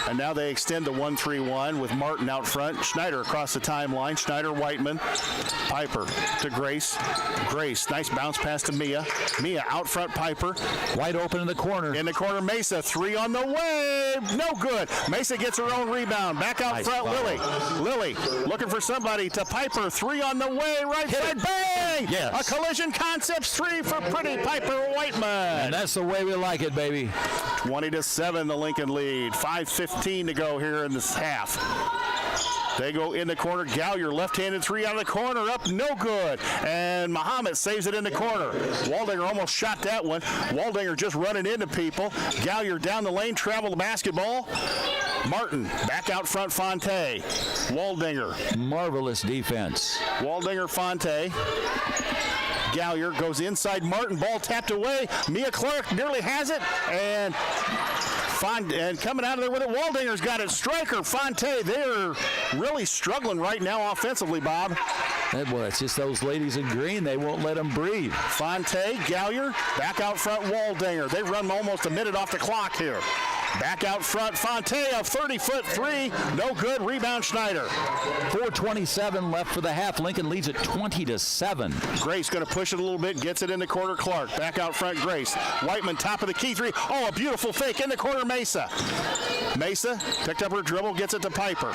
And now they extend the 1-3-1 with Martin out front. Schneider across the timeline. Schneider, Whiteman. Piper to Grace. Grace, nice bounce pass to Mia. Mia out front, Piper. Wide open in the corner. In the corner, Mesa. 3 on the way. No good. Mesa gets her own rebound. Back out front, Lily. Lily looking for somebody to Piper. 3 on the way. Right side, bang! Yes. A collision concepts 3 for pretty Piper Whiteman. And that's the way we like it, baby. 20-7, the Lincoln lead. 5:15 to go here in this half. They go in the corner. Gallier, left-handed three out of the corner, up, no good. And Mahomet saves it in the corner. Waldinger almost shot that one. Waldinger just running into people. Gallier down the lane, travel the basketball. Martin back out front, Fonte. Waldinger. Marvelous defense. Waldinger, Fonte. Gallier goes inside Martin, ball tapped away. Mia Clark nearly has it, and coming out of there with it, Waldinger's got it. Stryker, Fonte, they're really struggling right now offensively, Bob. Well, it's just those ladies in green. They won't let them breathe. Fonte, Gallier, back out front, Waldinger. They run almost a minute off the clock here. Back out front, Fonte, a 30-foot three, no good. Rebound, Schneider. 4:27 left for the half. Lincoln leads it 20-7. Grace going to push it a little bit, gets it in the corner. Clark back out front, Grace. Whiteman, top of the key three. Oh, a beautiful fake in the corner, Mesa. Mesa picked up her dribble, gets it to Piper.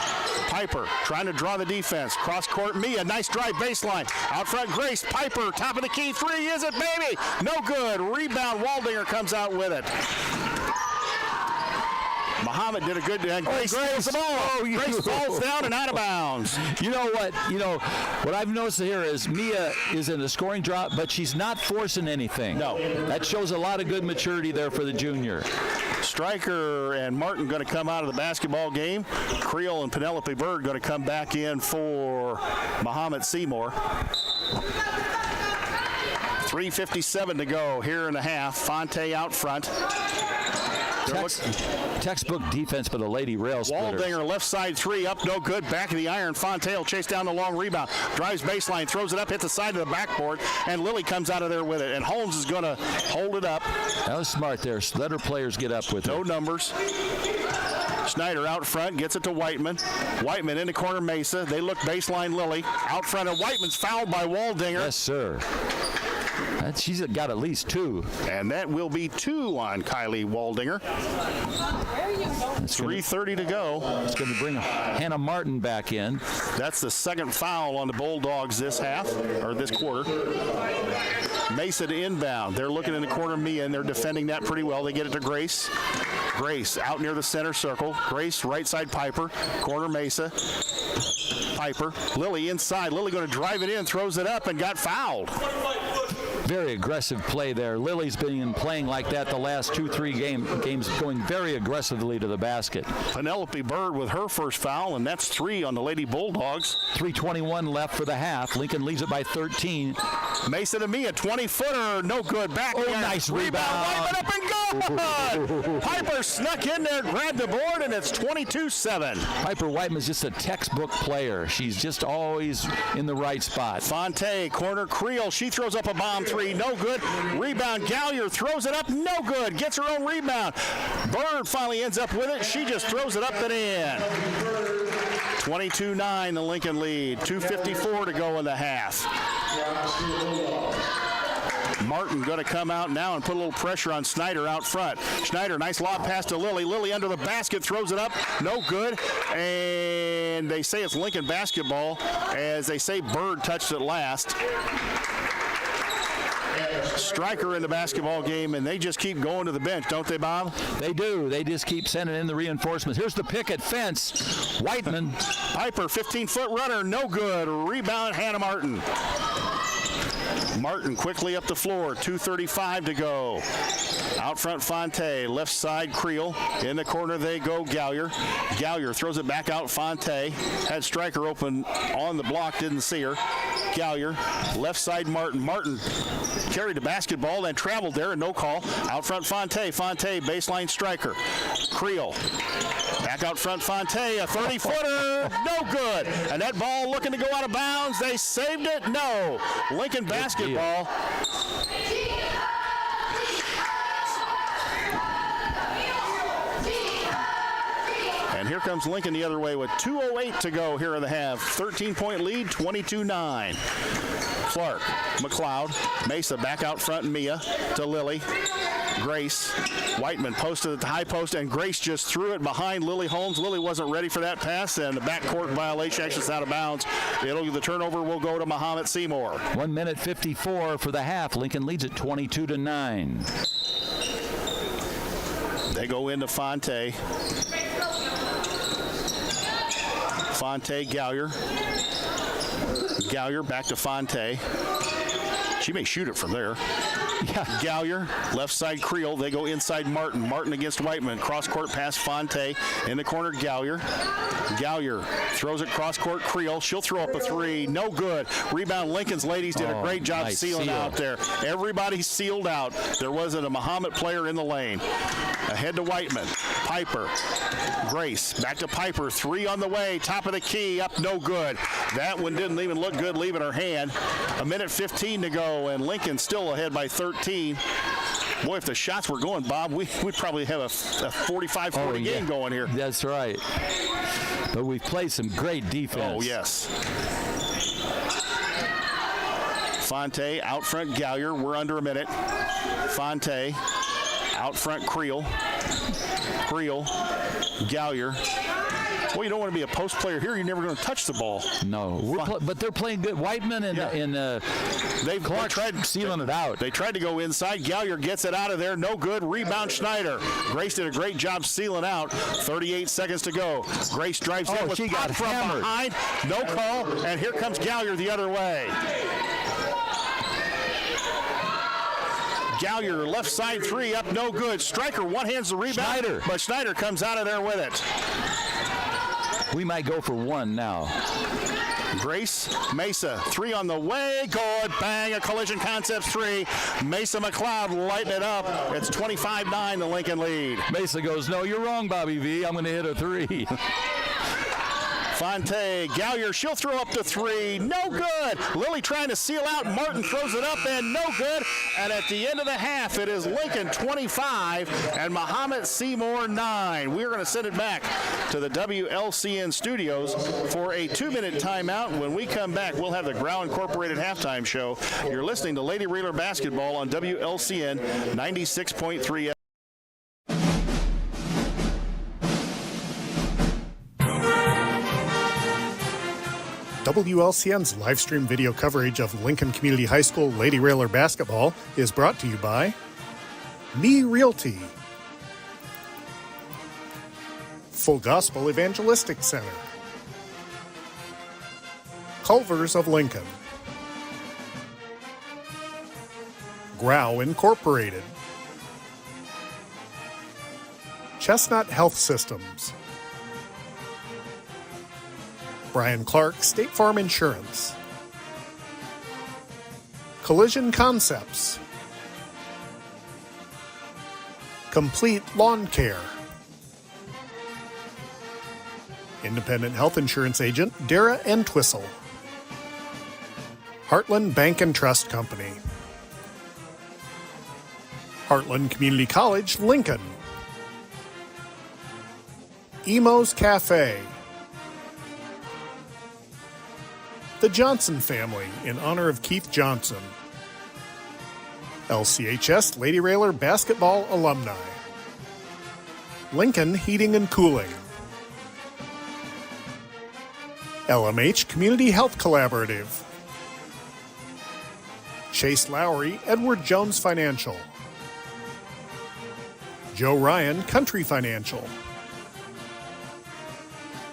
Piper trying to draw the defense. Cross court, Mia, nice drive baseline. Out front, Grace. Piper, top of the key three. Is it, baby? No good. Rebound, Waldinger comes out with it. Mahomet did a good and Grace steals the ball. Grace falls down and out of bounds. You know what I've noticed here is Mia is in a scoring drop, but she's not forcing anything. No. That shows a lot of good maturity there for the junior. Stryker and Martin going to come out of the basketball game. Creel and Penelope Bird going to come back in for Mahomet-Seymour. 3:57 to go here in the half. Fonte out front. Textbook defense for the Lady Rail Splitters. Waldinger left side three, up no good. Back of the iron. Fonte will chase down the long rebound. Drives baseline, throws it up, hits the side of the backboard, and Lilly comes out of there with it. And Holmes is going to hold it up. That was smart there. Let her players get up with it. No numbers. Schneider out front, gets it to Whiteman. Whiteman in the corner, Mesa. They look baseline, Lilly. Out front, and Whiteman's fouled by Waldinger. Yes, sir. She's got at least two. And that will be two on Kylie Waldinger. 3:30 to go. It's going to bring Hannah Martin back in. That's the second foul on the Bulldogs this half, or this quarter. Mesa to inbound. They're looking in the corner, Mia, and they're defending that pretty well. They get it to Grace. Grace out near the center circle. Grace, right side Piper. Corner Mesa. Piper. Lilly inside. Lilly going to drive it in, throws it up, and got fouled. Very aggressive play there. Lily's been playing like that the last 2-3 games, going very aggressively to the basket. Penelope Bird with her first foul, and that's 3 on the Lady Bulldogs. 3:21 left for the half. Lincoln leads it by 13. Mesa to Mia, 20-footer, no good. Back. Oh, nice rebound. Whiteman up and good. Piper snuck in there, grabbed the board, and it's 22-7. Piper Whiteman is just a textbook player. She's just always in the right spot. Fonte, corner, Creel. She throws up a bomb three, no good. Rebound, Gallier throws it up, no good. Gets her own rebound. Bird finally ends up with it. She just throws it up and in. 22-9, the Lincoln lead. 2:54 to go in the half. Martin going to come out now and put a little pressure on Schneider out front. Schneider, nice lob pass to Lilly. Lilly under the basket, throws it up, no good. And they say it's Lincoln basketball, as they say Bird touched it last. Stryker in the basketball game, and they just keep going to the bench, don't they, Bob? They do. They just keep sending in the reinforcements. Here's the picket fence. Whiteman. Piper, 15-foot runner, no good. Rebound, Hannah Martin. Martin quickly up the floor, 2:35 to go. Out front, Fonte, left side, Creel. In the corner they go, Gallier. Gallier throws it back out, Fonte. Had Stryker open on the block, didn't see her. Gallier, left side, Martin. Martin carried the basketball and traveled there, and no call. Out front, Fonte. Fonte, baseline, Stryker. Creel. Back out front, Fonte, a 30-footer, no good. And that ball looking to go out of bounds. They saved it, no. Lincoln basketball. And here comes Lincoln the other way with 2:08 to go here in the half. 13-point lead, 22-9. Clark, McLeod, Mesa back out front, Mia to Lilly. Grace, Whiteman posted at the high post, and Grace just threw it behind Lily Holmes. Lily wasn't ready for that pass, and the backcourt violation, actually it's out of bounds. The turnover will go to Mahomet-Seymour. 1 minute 54 for the half. Lincoln leads at 22-9. They go into Fonte. Fonte, Gallier. Gallier back to Fonte. She may shoot it from there. Yeah. Gallier, left side Creel. They go inside Martin. Martin against Whiteman. Cross court pass Fonte. In the corner, Gallier. Gallier throws it cross court. Creel. She'll throw up a three. No good. Rebound. Lincoln's ladies did a great job sealing out there. Everybody sealed out. There wasn't a Mahomet player in the lane. Ahead to Whiteman. Piper. Grace. Back to Piper. Three on the way. Top of the key. Up. No good. That one didn't even look good leaving her hand. A minute 15 to go, and Lincoln still ahead by 13. Boy, if the shots were going, Bob, we'd probably have a 45-40 game going here. That's right. But we've played some great defense. Oh, yes. Fonte, out front Gallier. We're under a minute. Fonte, out front Creel. Creel, Gallier. Well, you don't want to be a post player here. You're never going to touch the ball. No, but they're playing good. Whiteman and Clark tried sealing it out. They tried to go inside. Gallier gets it out of there. No good. Rebound Schneider. Grace did a great job sealing out. 38 seconds to go. Grace drives in with she got from hammered. behind. No call. And here comes Gallier the other way. Gallier, left side three, up no good. Striker one-hands the rebound, but Schneider comes out of there with it. We might go for one now. Grace, Mesa, three on the way, good, bang, a Collision Concepts three. Mesa McLeod lighting it up. It's 25-9, the Lincoln lead. Mesa goes, no, you're wrong, Bobby V. I'm going to hit a three. Fonte, Gallier, she'll throw up the three. No good. Lily trying to seal out. Martin throws it up and no good. And at the end of the half, it is Lincoln 25 and Mahomet-Seymour 9. We're going to send it back to the WLCN studios for a 2-minute timeout. When we come back, we'll have the Grau Incorporated halftime show. You're listening to Lady Reeler Basketball on WLCN 96.3. WLCN's live stream video coverage of Lincoln Community High School Lady Railer basketball is brought to you by Me Realty, Full Gospel Evangelistic Center, Culvers of Lincoln, Grau Incorporated, Chestnut Health Systems, Brian Clark, State Farm Insurance, Collision Concepts, Complete Lawn Care, Independent Health Insurance Agent Dara Entwistle, Heartland Bank and Trust Company, Heartland Community College, Lincoln, Emo's Cafe, The Johnson Family, in honor of Keith Johnson. LCHS Lady Railer Basketball Alumni. Lincoln Heating and Cooling. LMH Community Health Collaborative. Chase Lowry, Edward Jones Financial. Joe Ryan, Country Financial.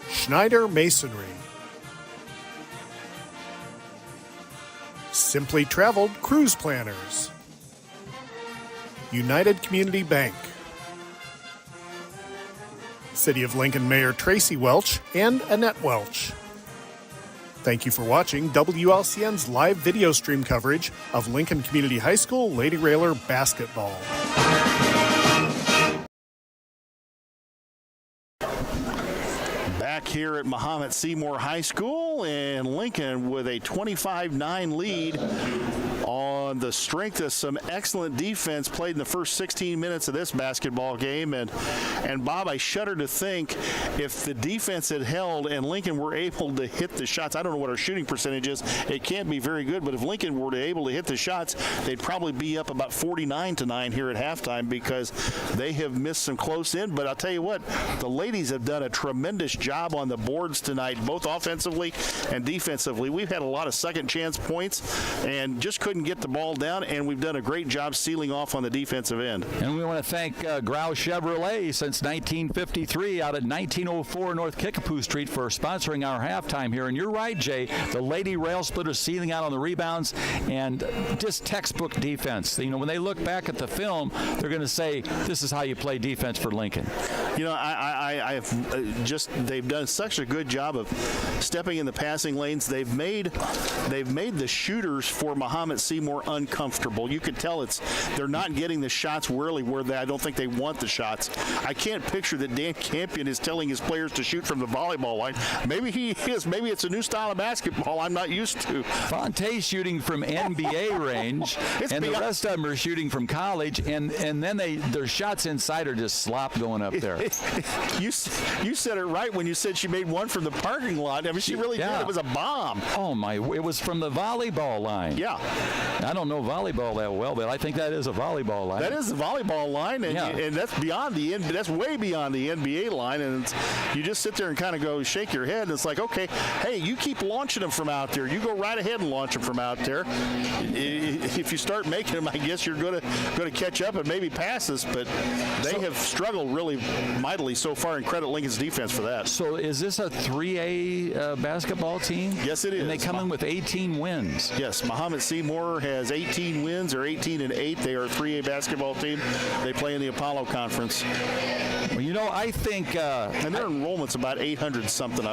Schneider Masonry. Simply Traveled Cruise Planners. United Community Bank. City of Lincoln Mayor Tracy Welch and Annette Welch. Thank you for watching WLCN's live video stream coverage of Lincoln Community High School Lady Railer basketball. Back here at Mahomet-Seymour High School, and Lincoln with a 25-9 lead on the strength of some excellent defense played in the first 16 minutes of this basketball game. And Bob, I shudder to think if the defense had held and Lincoln were able to hit the shots, I don't know what our shooting percentage is, it can't be very good, but if Lincoln were able to hit the shots, they'd probably be up about 49-9 here at halftime because they have missed some close in. But I'll tell you what, the ladies have done a tremendous job job on the boards tonight, both offensively and defensively. We've had a lot of second chance points and just couldn't get the ball down, and we've done a great job sealing off on the defensive end. And we want to thank Grau Chevrolet since 1953 out at 1904 North Kickapoo Street for sponsoring our halftime here. And you're right, Jay, the Lady Rail Splitters sealing out on the rebounds and just textbook defense. You know, when they look back at the film, they're going to say, this is how you play defense for Lincoln. You know, they've done such a good job of stepping in the passing lanes. They've made the shooters for Mahomet-Seymour uncomfortable. You could tell they're not getting the shots really where I don't think they want the shots. I can't picture that Dan Campion is telling his players to shoot from the volleyball line. Maybe he is. Maybe it's a new style of basketball I'm not used to. Fonte's shooting from NBA range, and the rest of them are shooting from college, and then their shots inside are just slop going up there. You said it right when you said she made one from the parking lot. I mean, she really did. It was a bomb. Oh, my. It was from the volleyball line. Yeah. I don't know volleyball that well, but I think that is a volleyball line. That is the volleyball line, and that's beyond that's way beyond the NBA line, and you just sit there and kind of go shake your head, and it's like, okay, hey, you keep launching them from out there. You go right ahead and launch them from out there. If you start making them, I guess you're going to catch up and maybe pass us, but they have struggled really mightily so far, and credit Lincoln's defense for that. So is this a 3A basketball team? Yes, it is. And they come in with 18 wins. Yes, Mahomet-Seymour has 18 wins, or 18-8. They are a 3A basketball team. They play in the Apollo Conference. Well, you know, I think... and their enrollment's about 800-something,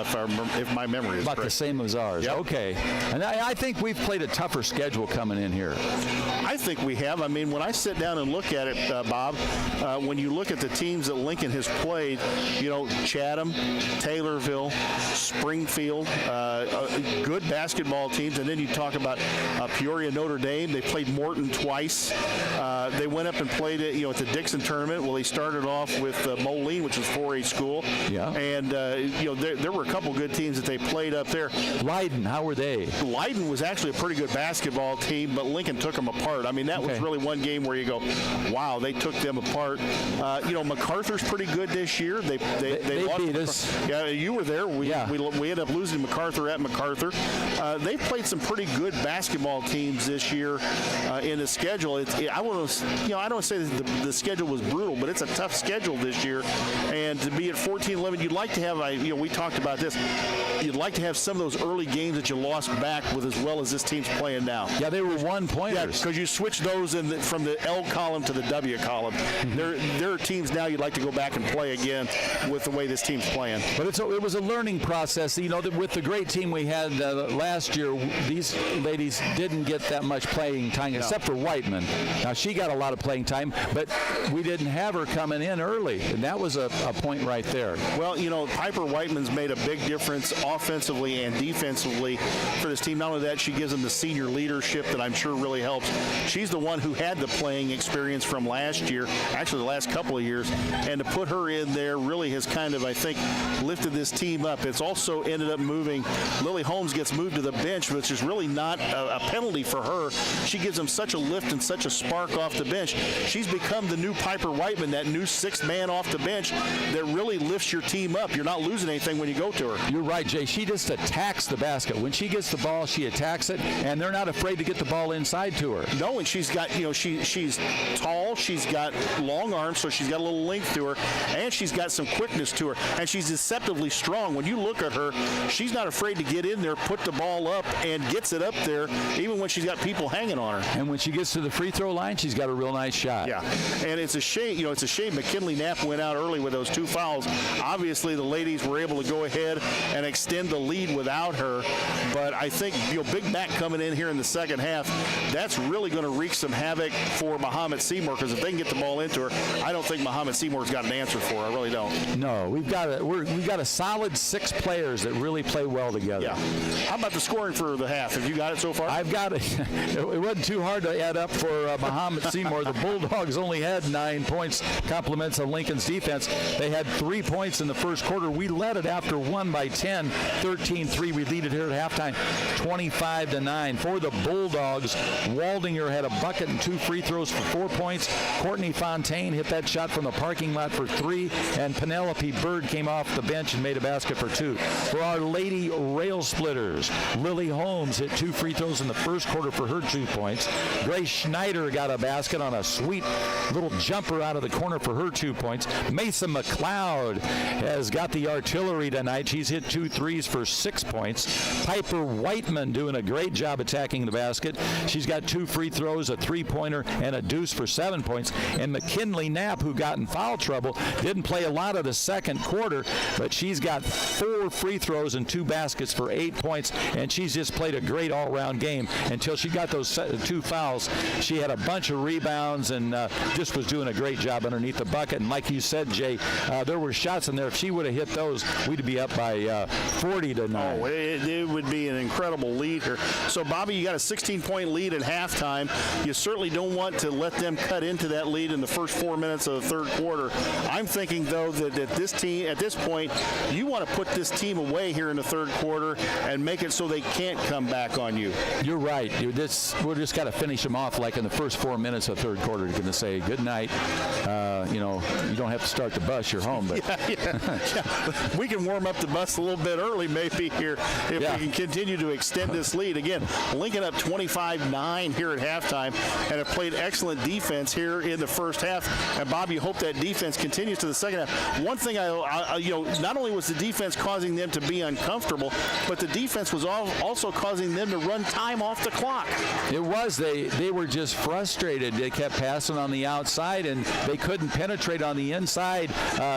if my memory is about correct. The same as ours. Yep. Okay. And I think we've played a tougher schedule coming in here. I think we have. I mean, when I sit down and look at it, Bob, when you look at the teams that Lincoln has played, you know, Chatham, Taylorville, Springfield, good basketball teams, and then you talk about Peoria, Notre Dame. They played Morton twice. They went up and played it, at the Dixon tournament. Well, they started off with Moline, which is 4A school. Yeah. And there were a couple good teams that they played up there. Leyden, how were they? Leyden was actually a pretty good basketball team, but Lincoln took them apart. I mean, that was really one game where you go, wow, they took them apart. MacArthur's pretty good this year. They beat us. Yeah, you were there. We ended up losing MacArthur at MacArthur. They've played some pretty good basketball teams this year in the schedule. I don't say that the schedule was brutal, but it's a tough schedule this year. And to be at 14-11, you'd like to have, we talked about this, you'd like to have some of those early games that you lost back with as well as this team's playing now. Yeah, they were one-pointers. Yeah, because you switch those from the L column to the W column. There are teams now you'd like to go back and play again with the way this team's playing. But it was a learning process. With the great team we had last year, these ladies didn't get that much playing time, except for Whiteman. Now, she got a lot of playing time, but we didn't have her coming in early, and that was a point right there. Well, Piper Whiteman's made a big difference offensively and defensively for this team. Not only that, she gives them the senior leadership that I'm sure really helps. She's the one who had the playing experience from last year, actually the last couple of years, and to put her in there really has kind of, I think, lifted this team up. It's also ended up moving. Lily Holmes gets moved to the bench, which is really not a penalty for her. She gives them such a lift and such a spark off the bench. She's become the new Piper Whiteman, that new sixth man off the bench that really lifts your team up. You're not losing anything when you go to her. You're right, Jay. She just attacks the basket. When she gets the ball, she attacks it, and they're not afraid to get the ball inside to her. No, and she's got, she's tall, she's got long arms, so she's got a little length to her, and she's got some quickness to her, and she's deceptively strong. When you look at her, she's not afraid to get in there, put the ball up, and gets it up there, even when she's got people hanging on her. And when she gets to the free throw line, she's got a real nice shot. Yeah, and it's a shame, McKinley Knapp went out early with those two fouls. Obviously, the ladies were able to go ahead and extend the lead without her, but I think, Big Mac coming in here in the second half, that's really going to wreak some havoc for Mahomet-Seymour, because if they can get the ball into her, I don't think Mahomet-Seymour's got an answer for her. I really don't. No, we've got a solid 6 players that really play well together. Yeah. How about the scoring for the half? Have you got it so far? I've got it. It wasn't too hard to add up for Mahomet-Seymour. The Bulldogs only had 9 points, compliments of Lincoln's defense. They had 3 points in the first quarter. We led it after 1 by 10, 13-3. We lead it here at halftime, 25-9. For the Bulldogs, Waldinger had a bucket and 2 free throws for 4 points. Courtney Fontaine hit that shot from the parking lot for 3, and Penelope Bird came off the bench bench and made a basket for 2. For our Lady Rail Splitters, Lily Holmes hit 2 free throws in the first quarter for her 2 points. Grace Schneider got a basket on a sweet little jumper out of the corner for her 2 points. Mason McLeod has got the artillery tonight. She's hit 2 threes for 6 points. Piper Whiteman doing a great job attacking the basket. She's got 2 free throws, a 3-pointer, and a deuce for 7 points. And McKinley Knapp, who got in foul trouble, didn't play a lot of the second quarter, but she's got 4 free throws and 2 baskets for 8 points, and she's just played a great all-round game until she got those 2 fouls. She had a bunch of rebounds and just was doing a great job underneath the bucket. And like you said, Jay, there were shots in there. If she would have hit those, we'd be up by 40 to 9. Oh, it would be an incredible lead here. So, Bobby, you got a 16-point lead at halftime. You certainly don't want to let them cut into that lead in the first 4 minutes of the third quarter. I'm thinking, though, that at this point, you want to put this team away here in the third quarter and make it so they can't come back on you. You're right. We're just got to finish them off like in the first 4 minutes of the third quarter. You're going to say, good night. You don't have to start the bus. You're home. But yeah. We can warm up the bus a little bit early maybe here if we can continue to extend this lead. Again, Lincoln up 25-9 here at halftime and have played excellent defense here in the first half. And, Bob, you hope that defense continues to the second half. One thing, not only was the defense causing them to be uncomfortable, but the defense was also causing them to run time off the clock. It was. They were just frustrated. They kept passing on the outside, and they couldn't penetrate on the inside.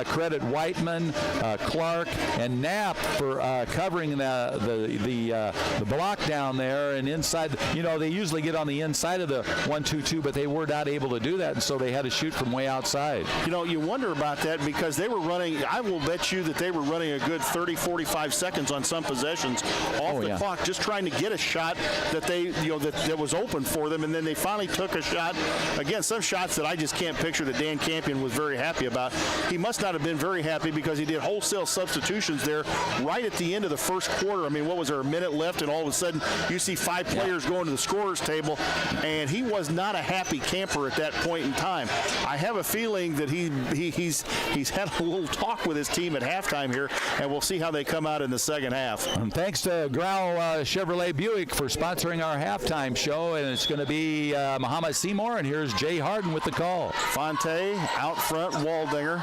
Credit Whiteman, Clark, and Knapp for covering the block down there and inside. They usually get on the inside of the 1-2-2, but they were not able to do that, and so they had to shoot from way outside. You wonder about that because they were running. I will bet you that they were running a good 30, 45 seconds on some possessions off the clock, just trying to get a shot that that was open for them, and then they finally took a shot. Again, some shots that I just can't picture that Dan Campion was very happy about. He must not have been very happy because he did wholesale substitutions there right at the end of the first quarter. I mean, what was there, a minute left, and all of a sudden you see 5 players going to the scorer's table, and he was not a happy camper at that point in time. I have a feeling that he's had a little talk with his team at halftime here, and we'll see how they come out in the second half. And thanks to Grau Chevrolet Buick for sponsoring our halftime show, and it's going to be Mahomet-Seymour, and here's Jay Harden with the call. Fonte out front, Waldinger,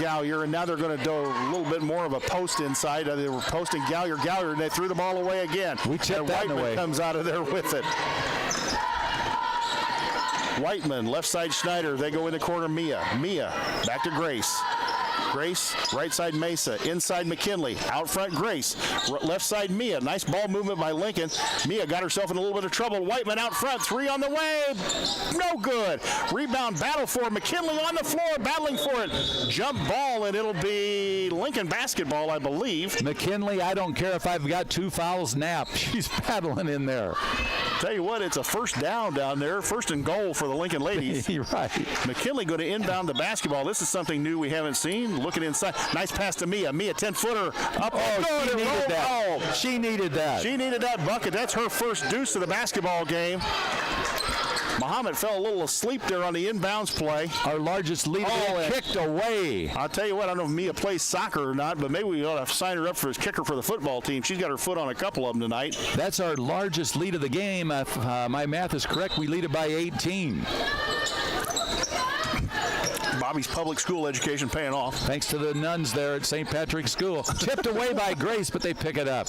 Gallagher, and now they're going to do a little bit more of a post inside. They were posting Gallagher, and they threw the ball away again. We tipped that away. Comes out of there with it. Whiteman, left side Schneider. They go in the corner, Mia, back to Grace. Grace, right side Mesa, inside McKinley, out front Grace, left side Mia. Nice ball movement by Lincoln. Mia got herself in a little bit of trouble. Whiteman out front, 3 on the way, no good. Rebound battle for McKinley on the floor, battling for it. Jump ball, and it'll be Lincoln basketball, I believe. McKinley, I don't care if I've got 2 fouls, Knapp. She's battling in there. Tell you what, it's a first down there, first and goal for the Lincoln ladies. Right. McKinley going to inbound the basketball. This is something new we haven't seen. Looking inside. Nice pass to Mia. Mia, 10-footer. Up. She needed that. She needed that. She needed that bucket. That's her first deuce of the basketball game. Mahomet fell a little asleep there on the inbounds play. Our largest lead kicked away. I'll tell you what, I don't know if Mia plays soccer or not, but maybe we ought to sign her up for as kicker for the football team. She's got her foot on a couple of them tonight. That's our largest lead of the game. If my math is correct, we lead it by 18. Bobby's public school education paying off. Thanks to the nuns there at St. Patrick's School. Tipped away by Grace, but they pick it up.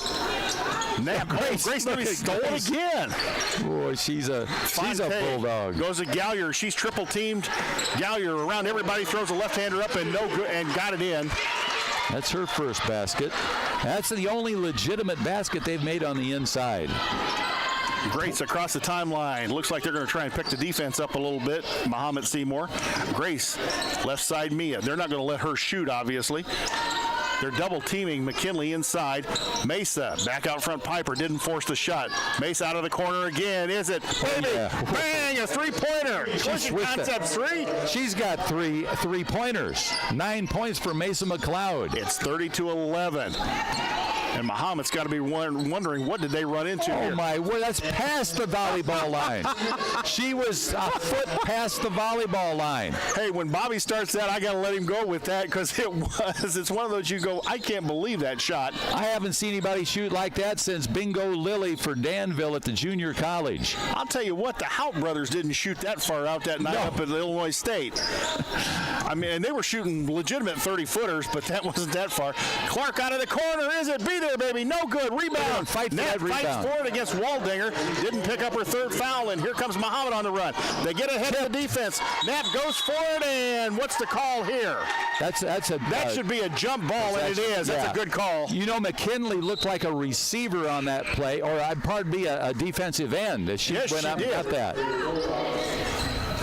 Now Grace stole it again. Boy, she's a bulldog. Goes to Gallagher. She's triple teamed. Gallagher around everybody, throws a left-hander up and no good, and got it in. That's her first basket. That's the only legitimate basket they've made on the inside. Grace across the timeline. Looks like they're going to try and pick the defense up a little bit. Mahomet-Seymour. Grace, left side Mia. They're not going to let her shoot, obviously. They're double teaming McKinley inside. Mesa back out front. Piper didn't force the shot. Mesa out of the corner again. Is it? Baby! Bang! A 3-pointer. Concept 3. She's got three 3-pointers. 9 points for Mesa McLeod. It's 30-11. And Mahomet's got to be wondering, what did they run into here? Oh, my word. That's past the volleyball line. She was a foot past the volleyball line. Hey, when Bobby starts that, I got to let him go with that because it's one of those you go, I can't believe that shot. I haven't seen anybody shoot like that since Bingo Lilly for Danville at the junior college. I'll tell you what, the Hout brothers didn't shoot that far out that night up at Illinois State. I mean, and they were shooting legitimate 30-footers, but that wasn't that far. Clark out of the corner. Is it? Be there, baby. No good. Rebound. Fight for that fights rebound. for it against Waldinger. Didn't pick up her third foul, and here comes Mahomet on the run. They get ahead of the defense. Knapp goes for it, and what's the call here? That should be a jump ball, and it is. That's a good call. You know, McKinley looked like a receiver on that play, or pardon me, a defensive end. She went up and got that.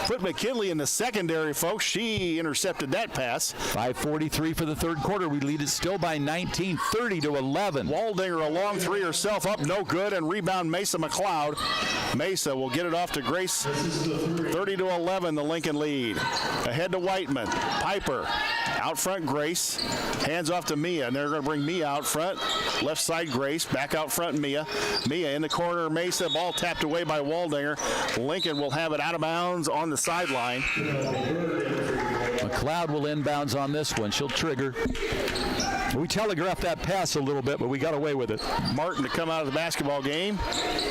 Put McKinley in the secondary, folks. She intercepted that pass. 5:43 for the third quarter. We lead it still by 19, 30-11. Waldinger a long three herself up, no good, and rebound Mesa McLeod. Mesa will get it off to Grace. 30-11, the Lincoln lead. Ahead to Whiteman. Piper. Out front, Grace. Hands off to Mia, and they're going to bring Mia out front. Left side, Grace. Back out front, Mia. Mia in the corner, Mesa. Ball tapped away by Waldinger. Lincoln will have it out of bounds on the sideline. McLeod will inbounds on this one. She'll trigger. We telegraphed that pass a little bit, but we got away with it. Martin to come out of the basketball game.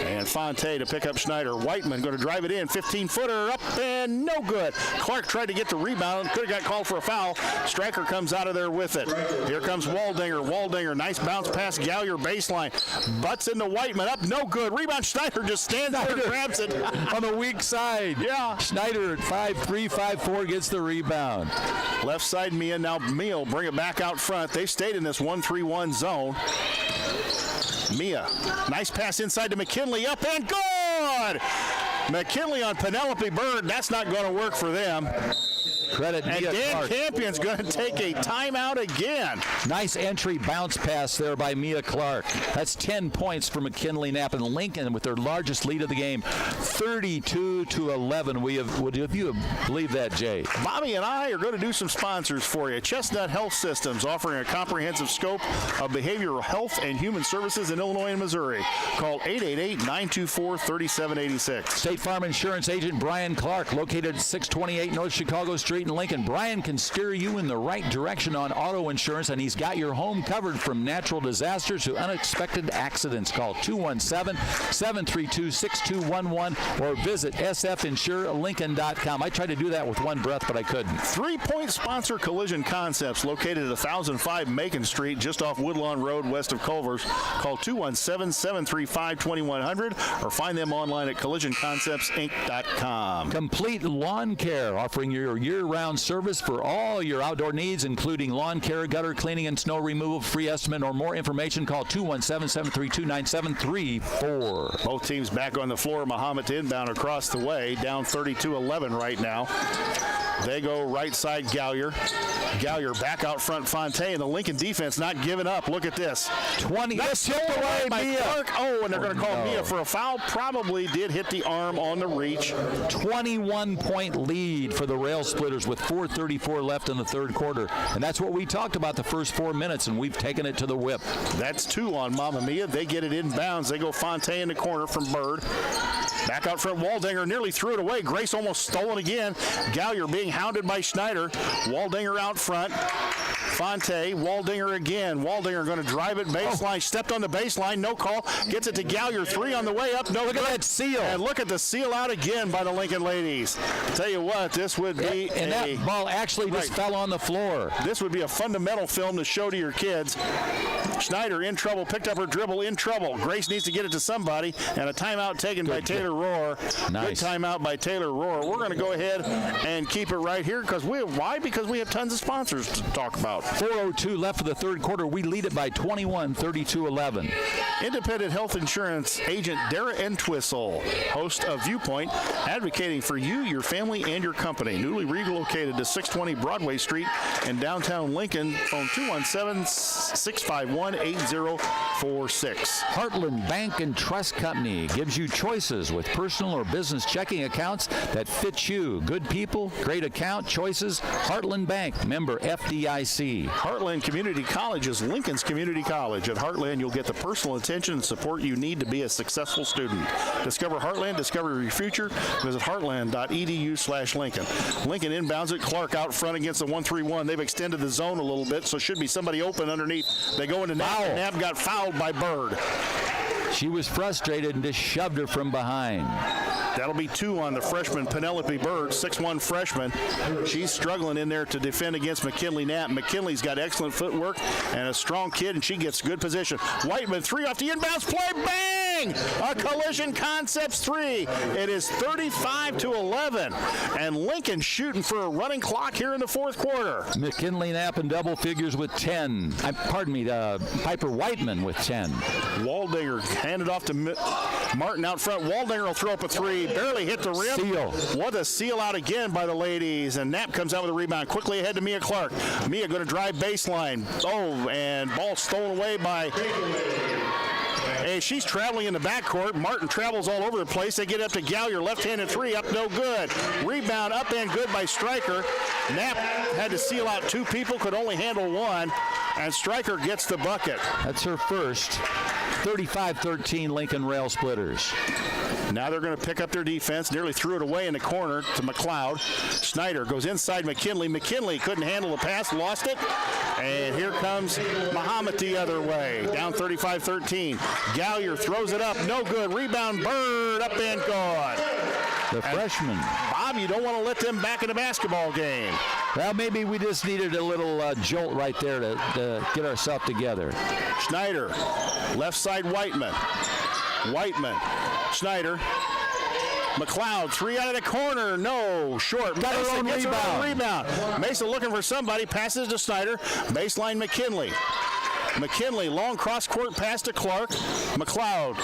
And Fonte to pick up Schneider. Whiteman going to drive it in. 15-footer up and no good. Clark tried to get the rebound. Could have got called for a foul. Stryker comes out of there with it. Here comes Waldinger. Waldinger, nice bounce pass. Gallier baseline. Butts into Whiteman. Up, no good. Rebound. Schneider just stands there and grabs it. On the weak side. Yeah. Schneider at 5'3", 5'4", gets the rebound. Left side, Mia. Now Mia will bring it back out front. They've stayed in this 1-3-1 zone. Mia, nice pass inside to McKinley, up and good! McKinley on Penelope Bird, that's not going to work for them. Credit and Mia Dan Clark. Campion's going to take a timeout again. Nice entry bounce pass there by Mia Clark. That's 10 points for McKinley Knapp and Lincoln with their largest lead of the game, 32-11. Would you believe that, Jay? Bobby and I are going to do some sponsors for you. Chestnut Health Systems offering a comprehensive scope of behavioral health and human services in Illinois and Missouri. Call 888-924-3786. State Farm Insurance Agent Brian Clark, located at 628 North Chicago Street in Lincoln. Brian can steer you in the right direction on auto insurance, and he's got your home covered from natural disasters to unexpected accidents. Call 217-732-6211 or visit sfinsurelincoln.com. I tried to do that with one breath, but I couldn't. 3-point sponsor Collision Concepts, located at 1005 Macon Street, just off Woodlawn Road, west of Culver's. Call 217-735-2100 or find them online at collisionconceptsinc.com. Complete Lawn Care, offering your year-round service for all your outdoor needs, including lawn care, gutter cleaning, and snow removal. Free estimate or more information, call 217-732-9734. Both teams back on the floor. Mahomet to inbound across the way, down 32-11 right now. They go right side, Gallier. Gallier back out front, Fonte, and the Lincoln defense not giving up. Look at this. 20. That's tipped away by Clark. Oh, and they're going to call Mia for a foul. Probably did hit the arm on the reach. 21-point lead for the Rail Splitters with 4:34 left in the third quarter. And that's what we talked about the first 4 minutes, and we've taken it to the whip. That's 2 on Mamma Mia. They get it inbounds. They go Fonte in the corner from Bird. Back out front, Waldinger nearly threw it away. Grace almost stole it again. Gallier being hounded by Schneider. Waldinger out front. Fonte, Waldinger again. Waldinger going to drive it baseline. Stepped on the baseline, no call. Gets it to Gallier. 3 on the way up. No, look at that seal. And look at the seal out again by the Lincoln ladies. Tell you what, this would be that ball actually just fell on the floor. This would be a fundamental film to show to your kids. Schneider in trouble, picked up her dribble, in trouble. Grace needs to get it to somebody, and a timeout taken by Taylor Rohr. Nice. Good timeout by Taylor Rohr. We're going to go ahead and keep it right here because why? Because we have tons of sponsors to talk about. 4:02 left for the third quarter. We lead it by 21, 32-11. Independent health insurance agent Dara Entwistle, host of Viewpoint, advocating for you, your family, and your company. Newly relocated to 620 Broadway Street in downtown Lincoln. Phone 217-651-8046. Heartland Bank and Trust Company gives you choices with personal or business checking accounts that fit you. Good people, great account choices. Heartland Bank, member FDIC. Community. Heartland Community College is Lincoln's community college. At Heartland, you'll get the personal attention and support you need to be a successful student. Discover Heartland, discover your future. Visit heartland.edu/Lincoln. Lincoln inbounds it. Clark out front against the 1-3-1. They've extended the zone a little bit, so should be somebody open underneath. They go into Knapp. Knapp got fouled by Bird. She was frustrated and just shoved her from behind. That'll be 2 on the freshman Penelope Bird, 6'1" freshman. She's struggling in there to defend against McKinley Knapp. McKinley's got excellent footwork and a strong kid, and she gets good position. Whiteman 3 off the inbounds play. Bang! A collision concepts 3. It is 35-11, and Lincoln shooting for a running clock here in the fourth quarter. McKinley Knapp in double figures with 10. Piper Whiteman with 10. Waldinger handed off to Martin out front. Waldinger will throw up a 3. Barely hit the rim. Seal. What a seal out again by the ladies. And Knapp comes out with a rebound. Quickly ahead to Mia Clark. Mia going to drive baseline. Oh, and ball stolen away by... Hey, she's traveling in the backcourt. Martin travels all over the place. They get up to Gallier. Left-handed 3 up, no good. Rebound up and good by Stryker. Knapp had to seal out 2 people, could only handle 1. And Stryker gets the bucket. That's her first. 35-13 Lincoln Rail Splitters. Now they're going to pick up their defense. Nearly threw it away in the corner to McLeod. Schneider goes inside McKinley. McKinley couldn't handle the pass, lost it. And here comes Mahomet the other way. Down 35-13. Gallier throws it up. No good. Rebound Bird up and gone. The freshman. Bob, you don't want to let them back in the basketball game. Well, maybe we just needed a little jolt right there to get ourselves together. Schneider, left side Whiteman. Whiteman, Schneider. McLeod, 3 out of the corner. No, short. Got her own rebound. Mesa looking for somebody. Passes to Schneider. Baseline McKinley. McKinley, long cross-court pass to Clark. McLeod,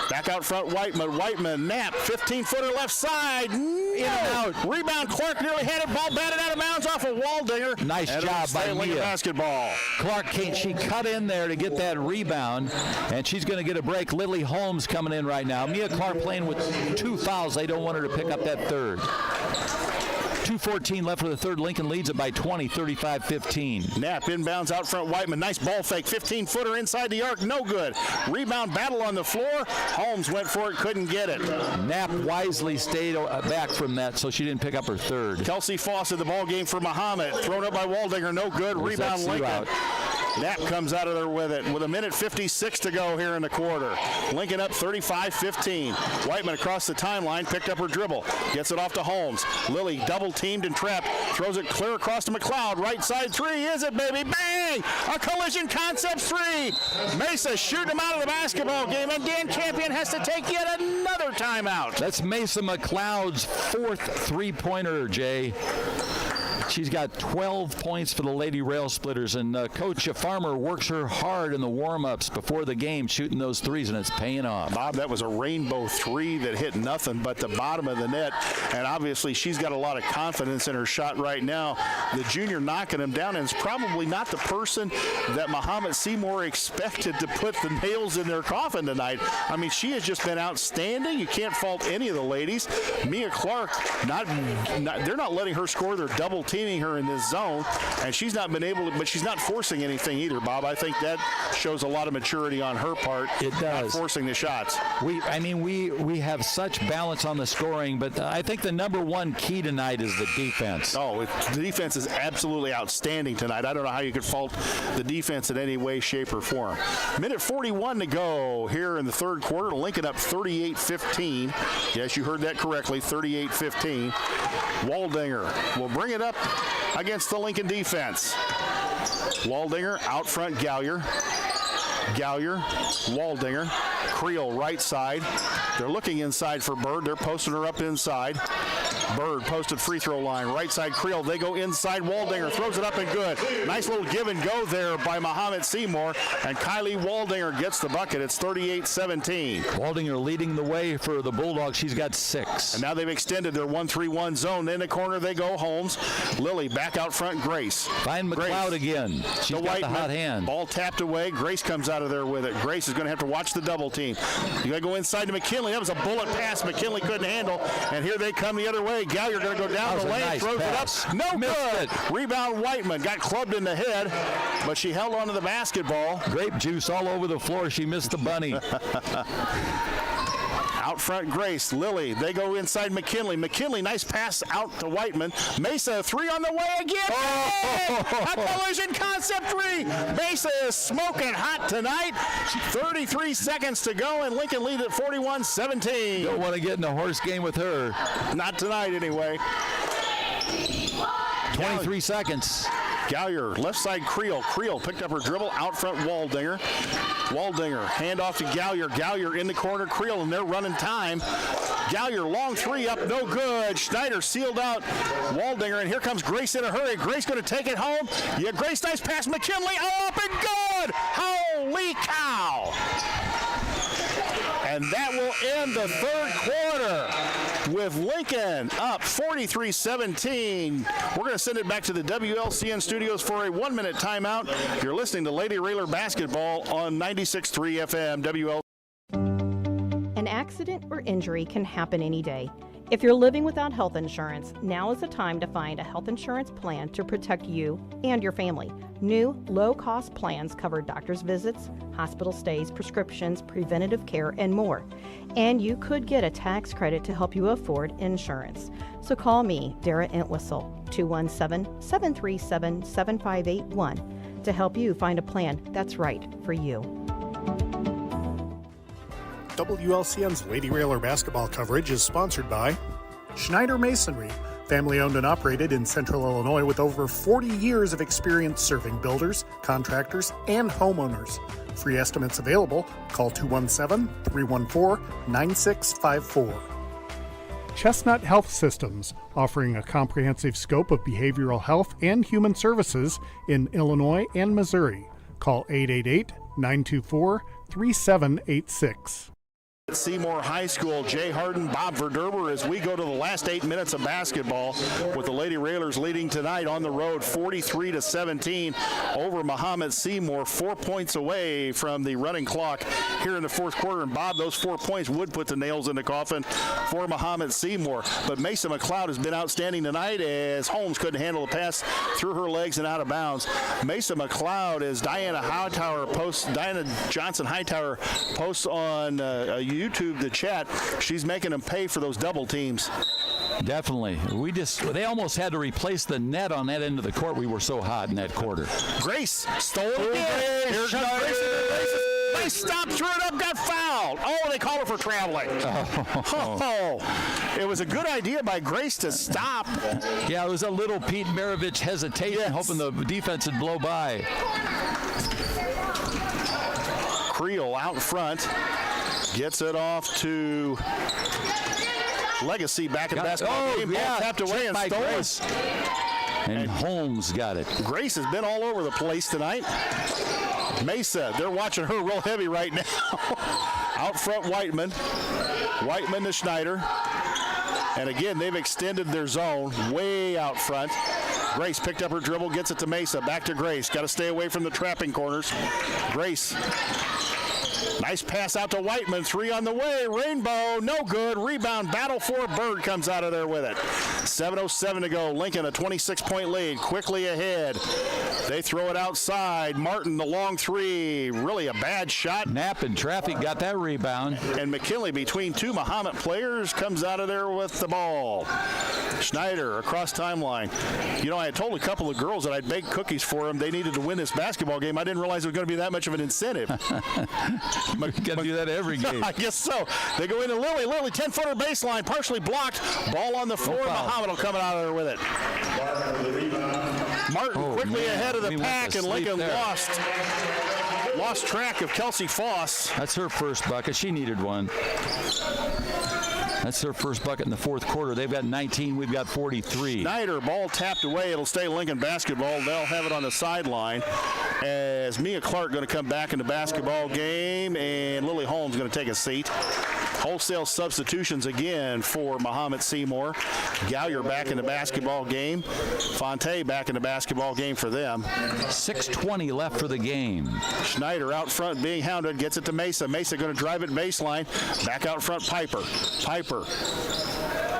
back out front, Whiteman, Knapp, 15-footer left side. In and out. Rebound, Clark nearly had it. Ball batted out of bounds off of Waldinger. Nice job by Mia. Basketball. Clark, she cut in there to get that rebound, and she's going to get a break. Lily Holmes coming in right now. Mia Clark playing with 2 fouls. They don't want her to pick up that third. 2:14 left for the third. Lincoln leads it by 20, 35-15. Knapp inbounds out front. Whiteman, nice ball fake. 15-footer inside the arc, no good. Rebound battle on the floor. Holmes went for it, couldn't get it. Knapp wisely stayed back from that, so she didn't pick up her third. Kelsey Fawcett, the ball game for Mahomet. Thrown up by Waldinger, no good. Rebound Lincoln. Knapp comes out of there with it with 1:56 to go here in the quarter. Lincoln up 35-15. Whiteman across the timeline, picked up her dribble. Gets it off to Holmes. Lily double teamed and trapped. Throws it clear across to McLeod. Right side 3. Is it, baby? Bang! A collision concept 3. Mesa shooting him out of the basketball game, and Dan Campion has to take yet another timeout. That's Mesa McLeod's 4th three-pointer, Jay. She's got 12 points for the Lady Rail Splitters, and Coach Farmer works her hard in the warm-ups before the game, shooting those threes, and it's paying off. Bob, that was a rainbow 3 that hit nothing but the bottom of the net, and obviously she's got a lot of confidence in her shot right now. The junior knocking him down, and it's probably not the person that Mahomet-Seymour expected to put the nails in their coffin tonight. I mean, she has just been outstanding. You can't fault any of the ladies. Mia Clark, they're not letting her score. They're double teaming her in this zone, and she's not been able to, but she's not forcing anything either, Bob. I think that shows a lot of maturity on her part. It does. Not forcing the shots. We have such balance on the scoring, but I think the number one key tonight is the defense. Oh, the defense is absolutely outstanding tonight. I don't know how you could fault the defense in any way, shape, or form. 1:41 to go here in the third quarter. Lincoln up 38-15. Yes, you heard that correctly, 38-15. Waldinger will bring it up against the Lincoln defense. Waldinger out front, Gallier, Waldinger, Creel right side. They're looking inside for Bird. They're posting her up inside. Bird posted free throw line. Right side Creel. They go inside. Waldinger throws it up and good. Nice little give and go there by Mahomet-Seymour. And Kylie Waldinger gets the bucket. It's 38-17. Waldinger leading the way for the Bulldogs. She's got 6. And now they've extended their 1-3-1 zone. In the corner they go. Holmes. Lily back out front. Grace. Find McLeod again. She's got the hot hand. Ball tapped away. Grace comes out of there with it. Grace is going to have to watch the double team. You got to go inside to McKinley. That was a bullet pass McKinley couldn't handle. And here they come the other way. way. Gallier going to go down the lane, nice throws pass. it up. No Missed good. it. Rebound Whiteman. Got clubbed in the head, but she held onto the basketball. Grape juice all over the floor. She missed the bunny. Out front, Grace. Lily, they go inside McKinley. McKinley, nice pass out to Whiteman. Mesa, three on the way again. A collision concept three. Mesa is smoking hot tonight. 33 seconds to go, and Lincoln lead at 41-17. Don't want to get in a horse game with her. Not tonight, anyway. 23 seconds. Gallier, left side Creel. Creel picked up her dribble, out front Waldinger. Waldinger, hand off to Gallier. Gallier in the corner, Creel, and they're running time. Gallier, long three up, no good. Schneider sealed out Waldinger, and here comes Grace in a hurry. Grace going to take it home. Yeah, Grace, nice pass. McKinley, up and good! Holy cow! And that will end the third quarter with Lincoln up 43-17. We're going to send it back to the WLCN studios for a 1-minute timeout. You're listening to Lady Railer Basketball on 96.3 FM WL. An accident or injury can happen any day. If you're living without health insurance, now is the time to find a health insurance plan to protect you and your family. New, low-cost plans cover doctor's visits, hospital stays, prescriptions, preventative care, and more. And you could get a tax credit to help you afford insurance. So call me, Dara Entwistle, 217-737-7581 to help you find a plan that's right for you. WLCN's Lady Railer basketball coverage is sponsored by Schneider Masonry, family-owned and operated in Central Illinois with over 40 years of experience serving builders, contractors, and homeowners. Free estimates available. Call 217-314-9654. Chestnut Health Systems, offering a comprehensive scope of behavioral health and human services in Illinois and Missouri. Call 888-924-3786. Seymour High School, Jay Harden, Bob Verderber, as we go to the last 8 minutes of basketball with the Lady Railers leading tonight on the road 43-17 over Mahomet-Seymour, 4 points away from the running clock here in the fourth quarter. And Bob, those 4 points would put the nails in the coffin for Mahomet-Seymour. But Mesa McLeod has been outstanding tonight as Holmes couldn't handle the pass through her legs and out of bounds. Mesa McLeod, as Diana Johnson Hightower posts on YouTube the chat, she's making them pay for those double teams. Definitely. They almost had to replace the net on that end of the court. We were so hot in that quarter. Grace stole it. Here comes Grace. They stopped, threw it up, got fouled. Oh, they called her for traveling. It was a good idea by Grace to stop. Yeah, it was a little Pete Maravich hesitation, hoping the defense would blow by. Creel out front. Gets it off to Legacy back in the basketball game. Ball tapped away and stolen. And Holmes got it. Grace has been all over the place tonight. Mesa, they're watching her real heavy right now. Out front, Whiteman. Whiteman to Schneider. And again, they've extended their zone way out front. Grace picked up her dribble, gets it to Mesa. Back to Grace. Got to stay away from the trapping corners. Grace. Nice pass out to Whiteman. Three on the way. Rainbow. No good. Rebound. Battle for Bird comes out of there with it. 7:07 to go. Lincoln a 26-point lead. Quickly ahead. They throw it outside. Martin, the long three. Really a bad shot. Knapp in traffic got that rebound. And McKinley, between two Mahomet players, comes out of there with the ball. Schneider across timeline. You know, I had told a couple of girls that I'd bake cookies for them. They needed to win this basketball game. I didn't realize it was going to be that much of an incentive. You got to do that every game. I guess so. They go into Lily. Lily, 10-footer baseline, partially blocked. Ball on the floor. Mahomet will come out of there with it. Martin quickly ahead of the pack, and Lincoln lost track of Kelsey Foss. That's her first bucket. She needed one. That's their first bucket in the fourth quarter. They've got 19. We've got 43. Schneider, ball tapped away. It'll stay Lincoln basketball. They'll have it on the sideline as Mia Clark going to come back in the basketball game, and Lily Holmes going to take a seat. Wholesale substitutions again for Mahomet-Seymour. Gallier back in the basketball game. Fonte back in the basketball game for them. 6:20 left for the game. Schneider out front being hounded. Gets it to Mesa. Mesa going to drive it baseline. Back out front, Piper. Piper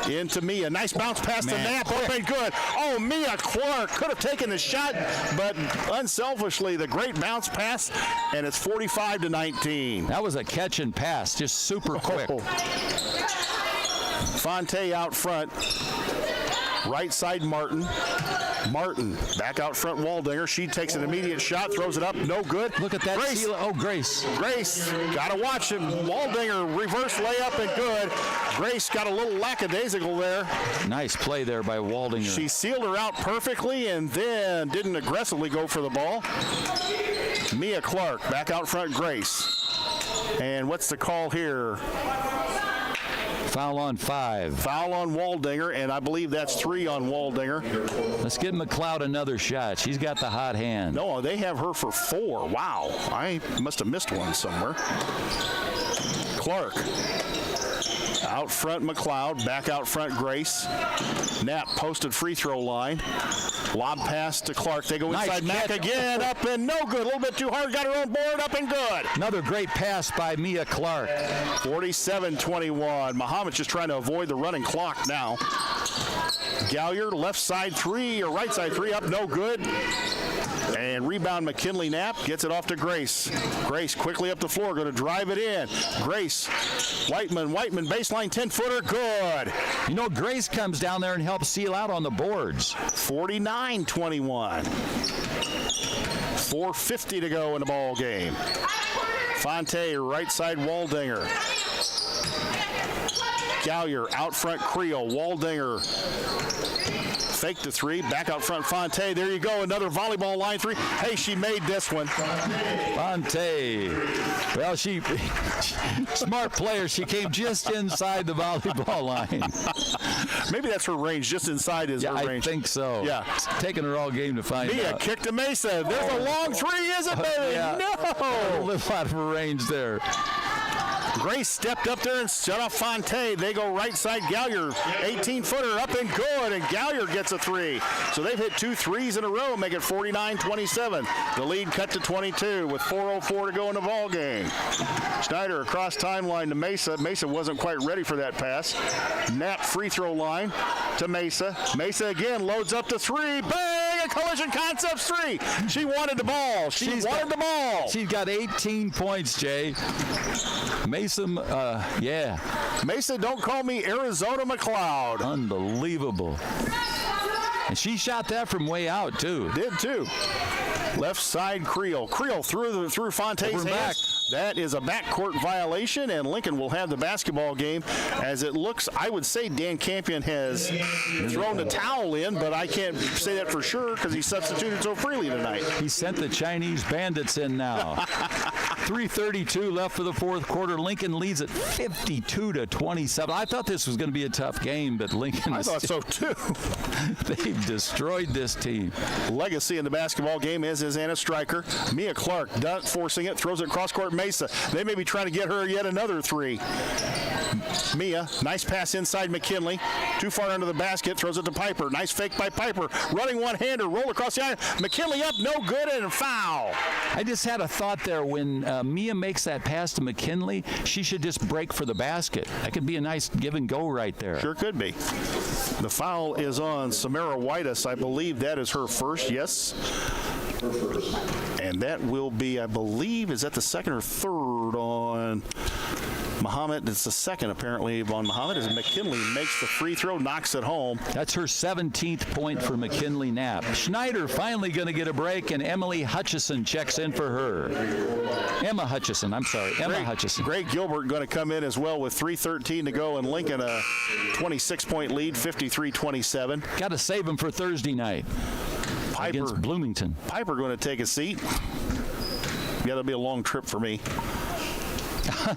into Mia. Nice bounce pass to Knapp. Open good. Oh, Mia Clark could have taken the shot, but unselfishly, the great bounce pass, and it's 45-19. That was a catch and pass, just super quick. Fonte out front. Right side, Martin. Martin back out front, Waldinger. She takes an immediate shot, throws it up, no good. Look at that. Grace. Grace. Grace, gotta watch him. Waldinger, reverse layup and good. Grace got a little lackadaisical there. Nice play there by Waldinger. She sealed her out perfectly and then didn't aggressively go for the ball. Mia Clark back out front, Grace. And what's the call here? Foul on 5. Foul on Waldinger, and I believe that's 3 on Waldinger. Let's give McLeod another shot. She's got the hot hand. No, they have her for 4. Wow. I must have missed one somewhere. Clark. Out front, McLeod. Back out front, Grace. Knapp posted free throw line. Lob pass to Clark. They go inside. Mack again. Up and no good. A little bit too hard. Got her own board. Up and good. Another great pass by Mia Clark. 47-21. Mahomet just trying to avoid the running clock now. Gallier, left side 3 or right side 3. Up, no good. And rebound McKinley Knapp gets it off to Grace. Grace quickly up the floor, going to drive it in. Grace, Whiteman baseline 10-footer, good. You know, Grace comes down there and helps seal out on the boards. 49-21. 4:50 to go in the ball game. Fonte, right side Waldinger. Gallier, out front Creel. Waldinger. Fake the 3, back out front Fonte. There you go, another volleyball line 3. Hey, she made this one. Fonte. Well, she smart player. She came just inside the volleyball line. Maybe that's her range. Just inside is her range. I think so. Yeah. It's taking her all game to find out. Mia kicked to Mesa. There's a long 3, is it, baby? Yeah. No. A little out of her range there. Grace stepped up there and shut off Fonte. They go right side. Gallier, 18-footer, up and good, and Gallier gets a 3. So they've hit 2 threes in a row, make it 49-27. The lead cut to 22 with 4:04 to go in the ball game. Schneider across timeline to Mesa. Mesa wasn't quite ready for that pass. Knapp free throw line to Mesa. Mesa again loads up to 3. Bang! A collision concepts 3. She wanted the ball. She's wanted the ball. She's got 18 points, Jay. Mesa, yeah. Mesa, don't call me Arizona McLeod. Unbelievable. And she shot that from way out, too. Did, too. Left side Creel. Creel through Fonte's hands. That is a backcourt violation, and Lincoln will have the basketball game. As it looks, I would say Dan Campion has thrown the towel in, but I can't say that for sure because he substituted so freely tonight. He sent the Chinese bandits in now. 3:32 left for the fourth quarter. Lincoln leads at 52-27. I thought this was going to be a tough game, but Lincoln I thought so, too. They've destroyed this team. Legacy in the basketball game is Anna Stryker. Mia Clark forcing it, throws it cross court Mesa. They may be trying to get her yet another 3. Mia, nice pass inside McKinley. Too far under the basket, throws it to Piper. Nice fake by Piper. Running one-hander, roll across the iron. McKinley up, no good, and a foul. I just had a thought there. When Mia makes that pass to McKinley, she should just break for the basket. That could be a nice give and go right there. Sure could be. The foul is on Samara Whitus. I believe that is her first, yes. And that will be, I believe, is that the second or third on Mahomet? It's the second, apparently, on Mahomet, as McKinley makes the free throw, knocks it home. That's her 17th point for McKinley Knapp. Schneider finally going to get a break, and Emily Hutchison checks in for her. Emma Hutchison. Greg Gilbert going to come in as well with 3:13 to go, and Lincoln a 26-point lead, 53-27. Got to save him for Thursday night. Against Bloomington. Piper going to take a seat. Yeah, that'll be a long trip for me.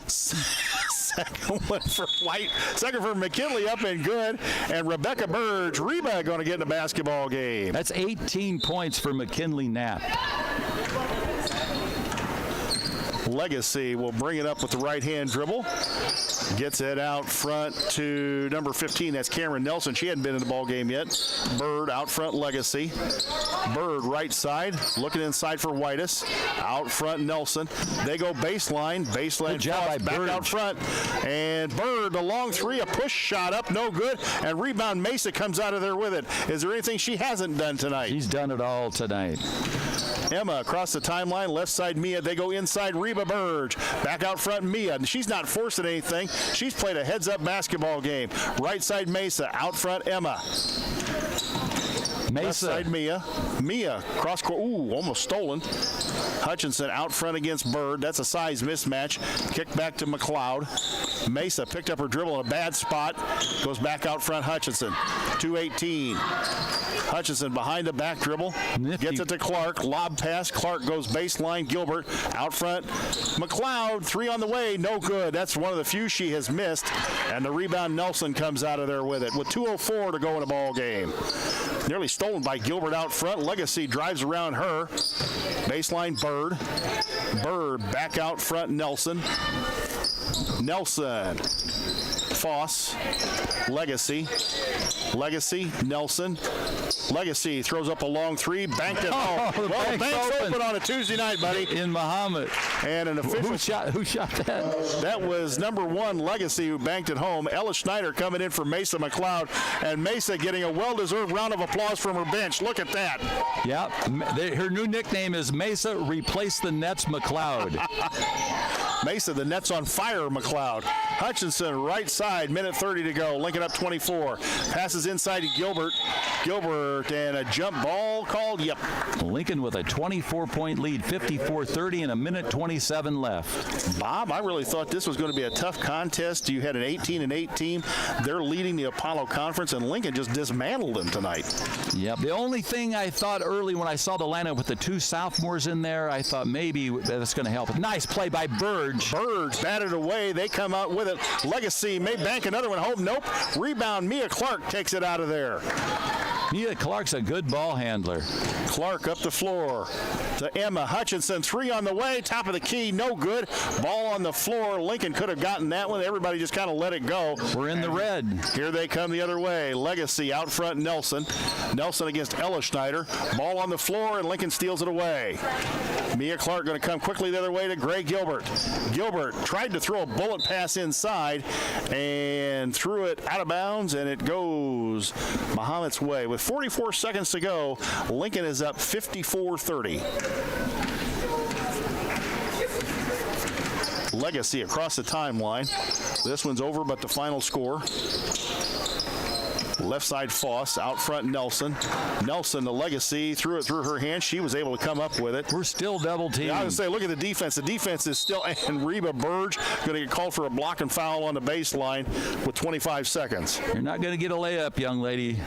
Second one for White. Second for McKinley, up and good. And Rebecca Burge, Reba, going to get in the basketball game. That's 18 points for McKinley Knapp. Legacy will bring it up with the right-hand dribble. Gets it out front to number 15. That's Cameron Nelson. She hadn't been in the ball game yet. Bird out front, Legacy. Bird right side, looking inside for Whitus. Out front, Nelson. They go baseline. Good job by back Bird. Out front. And Bird, a long three, a push shot up, no good. And rebound, Mesa comes out of there with it. Is there anything she hasn't done tonight? She's done it all tonight. Emma across the timeline, left side Mia. They go inside Reba Burge. Back out front Mia. She's not forcing anything. She's played a heads-up basketball game. Right side Mesa. Out front Emma. Left side Mia. Mia cross court. Ooh, almost stolen. Hutchinson out front against Bird. That's a size mismatch. Kick back to McLeod. Mesa picked up her dribble in a bad spot. Goes back out front Hutchinson. 2:18. Hutchinson behind the back dribble. Nifty. Gets it to Clark. Lob pass. Clark goes baseline. Gilbert out front. McLeod, three on the way. No good. That's one of the few she has missed. And the rebound, Nelson comes out of there with it. With 2:04 to go in the ball game. Nearly stolen by Gilbert out front. Legacy drives around her. Baseline Bird. Bird back out front Nelson. Nelson. Foss. Legacy. Legacy. Nelson. Legacy throws up a long three. Banked it home. Well, the bank's open on a Tuesday night, buddy. In Mahomet. And an official. Who shot that? That was number 1, Legacy, who banked it home. Ella Schneider coming in for Mesa McLeod. And Mesa getting a well-deserved round of applause from her bench. Look at that. Yep. Her new nickname is Mesa Replace the Nets McLeod. Mesa, the Nets on fire, McLeod. Hutchinson, right side, minute 30 to go. Lincoln up 24. Passes inside to Gilbert. Gilbert, and a jump ball called. Yep. Lincoln with a 24-point lead, 54-30, and a minute 27 left. Bob, I really thought this was going to be a tough contest. You had an 18-8 team. They're leading the Apollo Conference, and Lincoln just dismantled them tonight. Yep. The only thing I thought early when I saw the lineup with the two sophomores in there, I thought maybe that's going to help. Nice play by Burge. Burge batted away. They come out with it. Legacy may bank another one home. Nope. Rebound. Mia Clark takes it out of there. Mia Clark's a good ball handler. Clark up the floor to Emma Hutchinson. Three on the way. Top of the key. No good. Ball on the floor. Lincoln could have gotten that one. Everybody just kind of let it go. We're in the red. Here they come the other way. Legacy out front. Nelson. Nelson against Ella Schneider. Ball on the floor, and Lincoln steals it away. Mia Clark going to come quickly the other way to Gray Gilbert. Gilbert tried to throw a bullet pass inside and threw it out of bounds, and it goes Mahomet's way. With 44 seconds to go, Lincoln is up 54-30. Legacy across the timeline. This one's over, but the final score. Left side Foss, out front Nelson. Nelson, the Legacy, threw it through her hand. She was able to come up with it. We're still double teamed. Yeah, I would say, look at the defense. The defense is still, and Reba Burge going to get called for a block and foul on the baseline with 25 seconds. You're not going to get a layup, young lady.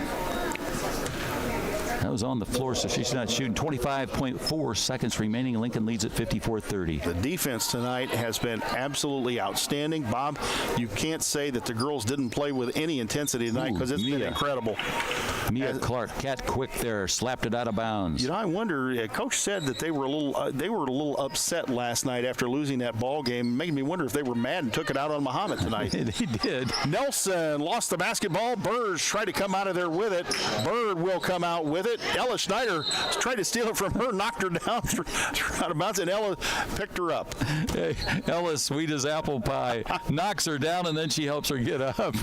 That was on the floor, so she's not shooting. 25.4 seconds remaining. Lincoln leads at 54-30. The defense tonight has been absolutely outstanding. Bob, you can't say that the girls didn't play with any intensity tonight because it's been incredible. Mia Clark, cat quick there, slapped it out of bounds. You know, I wonder. Coach said that they were a little upset last night after losing that ball game. Making me wonder if they were mad and took it out on Mahomet tonight. They did. Nelson lost the basketball. Burge tried to come out of there with it. Bird will come out with it. Ella Schneider tried to steal it from her, knocked her down out of bounds, and Ella picked her up. Hey, Ella's sweet as apple pie. Knocks her down, and then she helps her get up.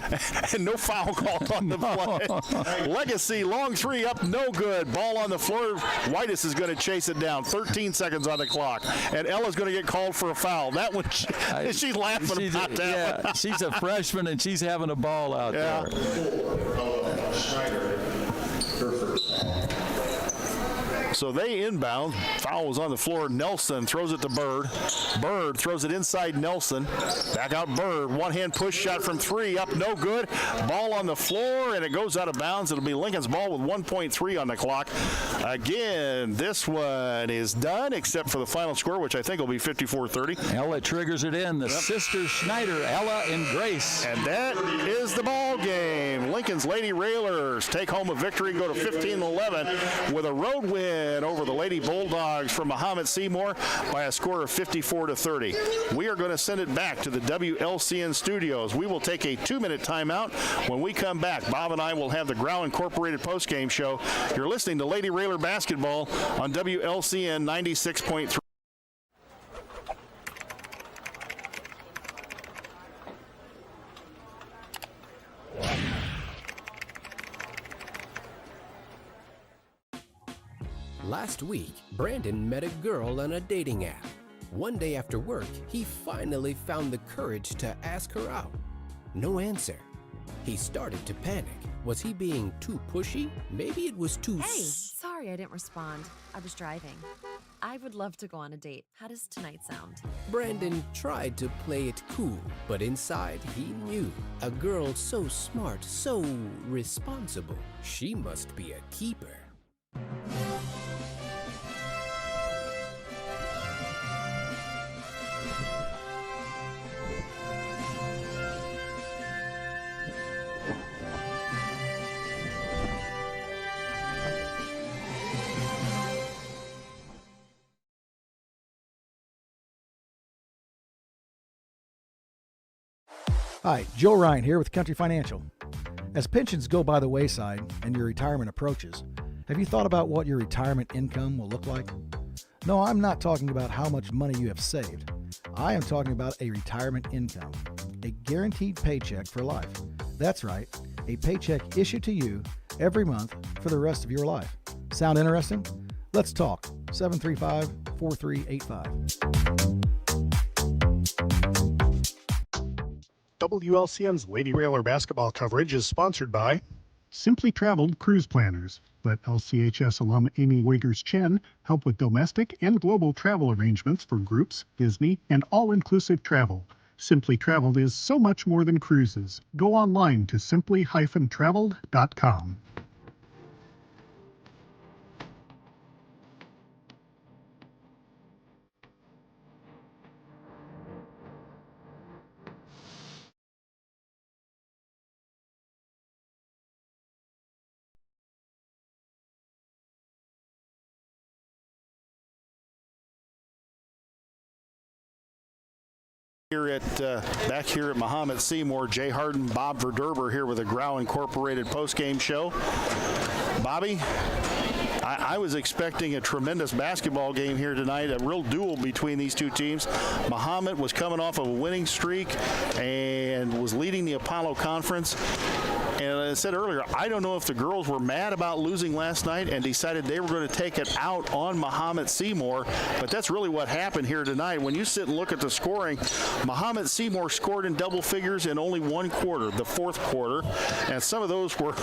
And no foul called on the play. Legacy, long three up, no good. Ball on the floor. Whitus is going to chase it down. 13 seconds on the clock. And Ella's going to get called for a foul. That one, she's laughing about that. Yeah, she's a freshman, and she's having a ball out there. Schneider, her first foul. So they inbound. Foul was on the floor. Nelson throws it to Bird. Bird throws it inside Nelson. Back out Bird. One-hand push shot from three. Up, no good. Ball on the floor, and it goes out of bounds. It'll be Lincoln's ball with 1.3 on the clock. Again, this one is done, except for the final score, which I think will be 54-30. Ella triggers it in. The sisters Schneider, Ella and Grace. And that is the ball game. Lincoln's Lady Railers take home a victory, go to 15-11 with a road win win over the Lady Bulldogs from Mahomet-Seymour by a score of 54-30. We are going to send it back to the WLCN studios. We will take a 2-minute timeout. When we come back, Bob and I will have the Growl Incorporated postgame show. You're listening to Lady Railer Basketball on WLCN 96.3. Last week, Brandon met a girl on a dating app. One day after work, he finally found the courage to ask her out. No answer. He started to panic. Was he being too pushy? Maybe it was too... Hey, sorry I didn't respond. I was driving. I would love to go on a date. How does tonight sound? Brandon tried to play it cool, but inside he knew. A girl so smart, so responsible. She must be a keeper. Hi, Joe Ryan here with Country Financial. As pensions go by the wayside and your retirement approaches, have you thought about what your retirement income will look like? No, I'm not talking about how much money you have saved. I am talking about a retirement income, a guaranteed paycheck for life. That's right, a paycheck issued to you every month for the rest of your life. Sound interesting? Let's talk. 735-4385. WLCN's Lady Railer basketball coverage is sponsored by Simply Traveled Cruise Planners. Let LCHS alum Amy Wiggers-Chen help with domestic and global travel arrangements for groups, Disney, and all-inclusive travel. Simply Traveled is so much more than cruises. Go online to simply-traveled.com. Back here at Mahomet-Seymour, Jay Harden, Bob Verderber here with a Growl Incorporated postgame show. Bobby, I was expecting a tremendous basketball game here tonight, a real duel between these two teams. Mahomet was coming off of a winning streak and was leading the Apollo Conference. And as I said earlier, I don't know if the girls were mad about losing last night and decided they were going to take it out on Mahomet-Seymour, but that's really what happened here tonight. When you sit and look at the scoring, Mahomet-Seymour scored in double figures in only one quarter, the fourth quarter, and some of those were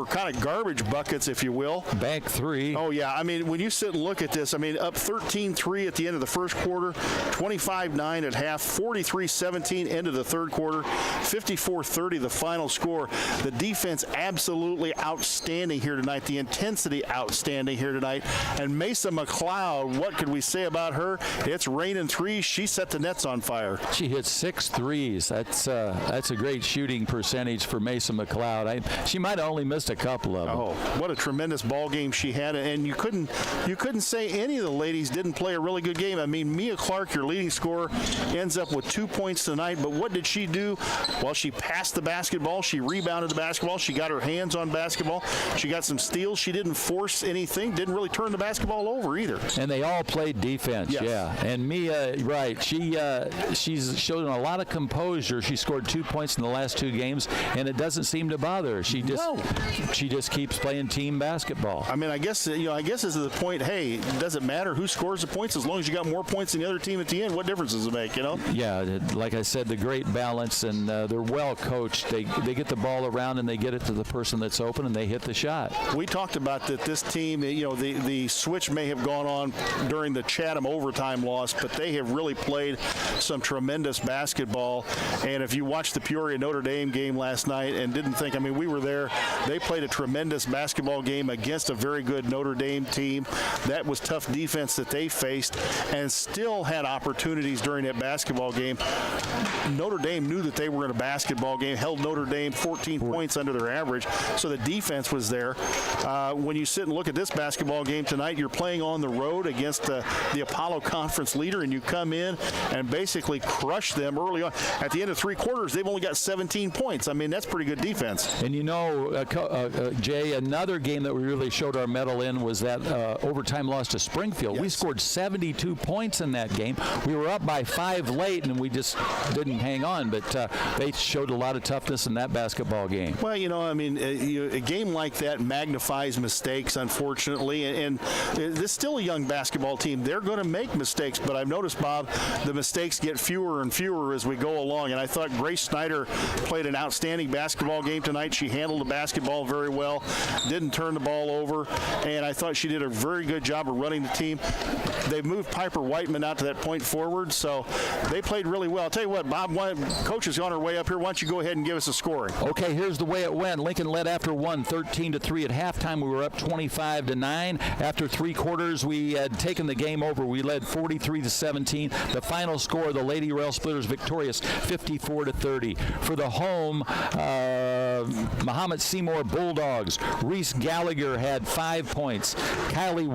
kind of garbage buckets, if you will. Bank three. Oh, yeah. I mean, when you sit and look at this, I mean, up 13-3 at the end of the first quarter, 25-9 at half, 43-17 into the third quarter, 54-30 the final score. The defense absolutely outstanding here tonight. The intensity outstanding here tonight. And Mesa McLeod, what could we say about her? It's raining threes. She set the nets on fire. She hit 6 threes. That's a great shooting percentage for Mesa McLeod. She might have only missed a couple of them. Oh, what a tremendous ball game she had. And you couldn't say any of the ladies didn't play a really good game. I mean, Mia Clark, your leading scorer, ends up with 2 points tonight. But what did she do? Well, she passed the basketball. She rebounded the basketball. She got her hands on basketball. She got some steals. She didn't force anything. Didn't really turn the basketball over either. And they all played defense. Yes. Yeah. And Mia, right? She's shown a lot of composure. She scored 2 points in the last 2 games, and it doesn't seem to bother her. She just keeps playing team basketball. I mean, I guess this is the point. Hey, it doesn't matter who scores the points as long as you got more points than the other team at the end. What difference does it make? You know? Yeah. Like I said, the great balance, and they're well coached. They get the ball around and they get it to the person that's open and they hit the shot. We talked about that this team, the switch may have gone on during the Chatham overtime loss, but they have really played some tremendous basketball. And if you watched the Peoria Notre Dame game last night and didn't think, I mean, we were there, they played a tremendous basketball game against a very good good Notre Dame team. That was tough defense that they faced and still had opportunities during that basketball game. Notre Dame knew that they were in a basketball game, held Notre Dame 14 points under their average, so the defense was there. When you sit and look at this basketball game tonight, you're playing on the road against the Apollo Conference leader, and you come in and basically crush them early on. At the end of 3 quarters, they've only got 17 points. I mean, that's pretty good defense. And you know, Jay, another game that we really showed our mettle in was that overtime loss to Springfield. Yes. We scored 72 points in that game. We were up by 5 late, and we just didn't hang on, but they showed a lot of toughness in that basketball game. Well, you know, I mean, a game like that magnifies mistakes, unfortunately, and this is still a young basketball team. They're going to make mistakes, but I've noticed, Bob, the mistakes get fewer and fewer as we go along, and I thought Grace Snyder played an outstanding basketball game tonight. She handled the basketball very well, didn't turn the ball over, and I thought she did a very good job of running the team. They moved Piper Whiteman out to that point forward, so they played really well. I'll tell you what, Bob, Coach is on her way up here. Why don't you go ahead and give us a scoring? Okay, here's the way it went. Lincoln led after 1, 13-3 at halftime. We were up 25-9. After 3 quarters, we had taken the game over. We led 43-17. The final score, the Lady Rail Splitters victorious, 54-30. For the home, Mahomet-Seymour Bulldogs, Reese Gallagher had 5 points. Kylie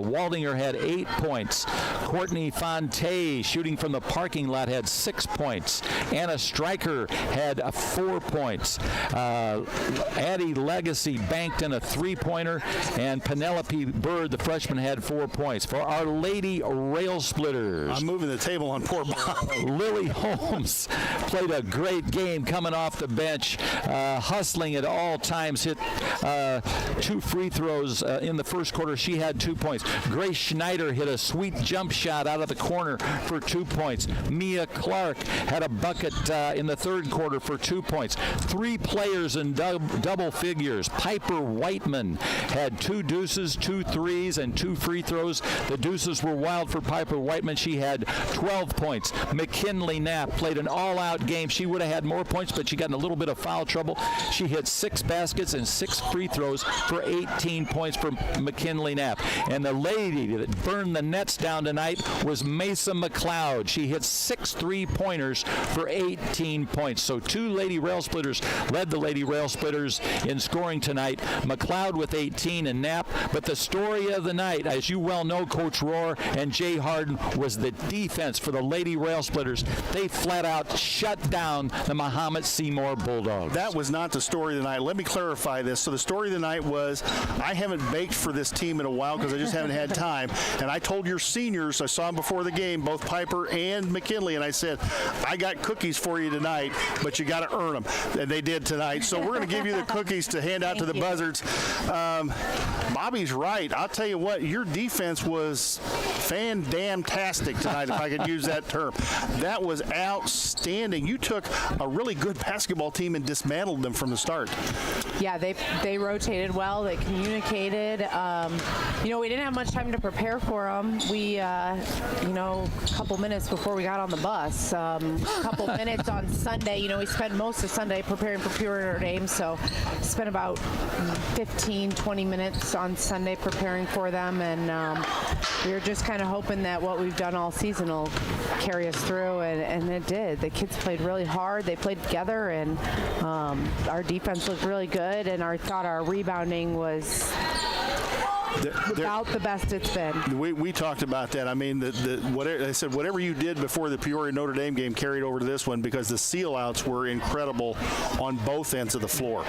Waldinger had 8 points. Courtney Fonte, shooting from the parking lot, had 6 points. Anna Stryker had 4 points. Addie Legacy banked in a 3-pointer, and Penelope Bird, the freshman, had 4 points. For our Lady Rail Splitters, I'm moving the table on poor Bob. Lily Holmes played a great game coming off the bench, hustling at all times, hit 2 free throws in the first quarter. She had 2 points. Grace Schneider hit a sweet jump shot out of the corner for 2 points. Mia Clark had a bucket in the third quarter for 2 points. 3 players in double figures. Piper Whiteman had 2 deuces, 2 threes, and 2 free throws. The deuces were wild for Piper Whiteman. She had 12 points. McKinley Knapp played an all-out game. She would have had more points, but she got in a little bit of foul trouble. She hit 6 baskets and 6 free throws for 18 points for McKinley Knapp. And the lady that burned the nets down tonight was Mesa McLeod. She hit 6 3-pointers for 18 points. So 2 Lady Rail Splitters led the Lady Rail Splitters in scoring tonight. McLeod with 18 and Knapp. But the story of the night, as you well know, Coach Rohr and Jay Harden, was the defense for the Lady Rail Splitters. They flat out shut down the Mahomet-Seymour Bulldogs. That was not the story of the night. Let me clarify this. So the story of the night was, I haven't baked for this team in a while because I just haven't had time. And I told your seniors, I saw them before the game, both Piper and McKinley, and I said, I got cookies for you tonight, but you got to earn them. And they did tonight. So we're going to give you the cookies to hand out to the Buzzards. Bobby's right. I'll tell you what, your defense was fan-damn-tastic tonight, if I could use that term. That was outstanding. You took a really good basketball team and dismantled them from the start. Yeah, they rotated well. They communicated. You know, we didn't have much time to prepare for them. We, you know, a couple minutes before we got on the bus, a couple minutes on Sunday. You know, we spent most of Sunday preparing for Pure Notre Dame, so spent about 15, 20 minutes on Sunday preparing for them, and we were just kind of hoping that what we've done all season will carry us through, and it did. The kids played really hard. They played together, and our defense looked really good, and I thought our rebounding was about the best it's been. We talked about that. I mean, whatever, I said whatever you did before the Peoria Notre Dame game carried over to this one, because the seal outs were incredible on both ends of the floor.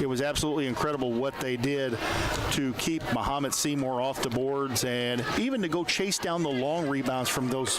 It was absolutely incredible what they did to keep Mahomet-Seymour off the boards, and even to go chase down the long rebounds from those.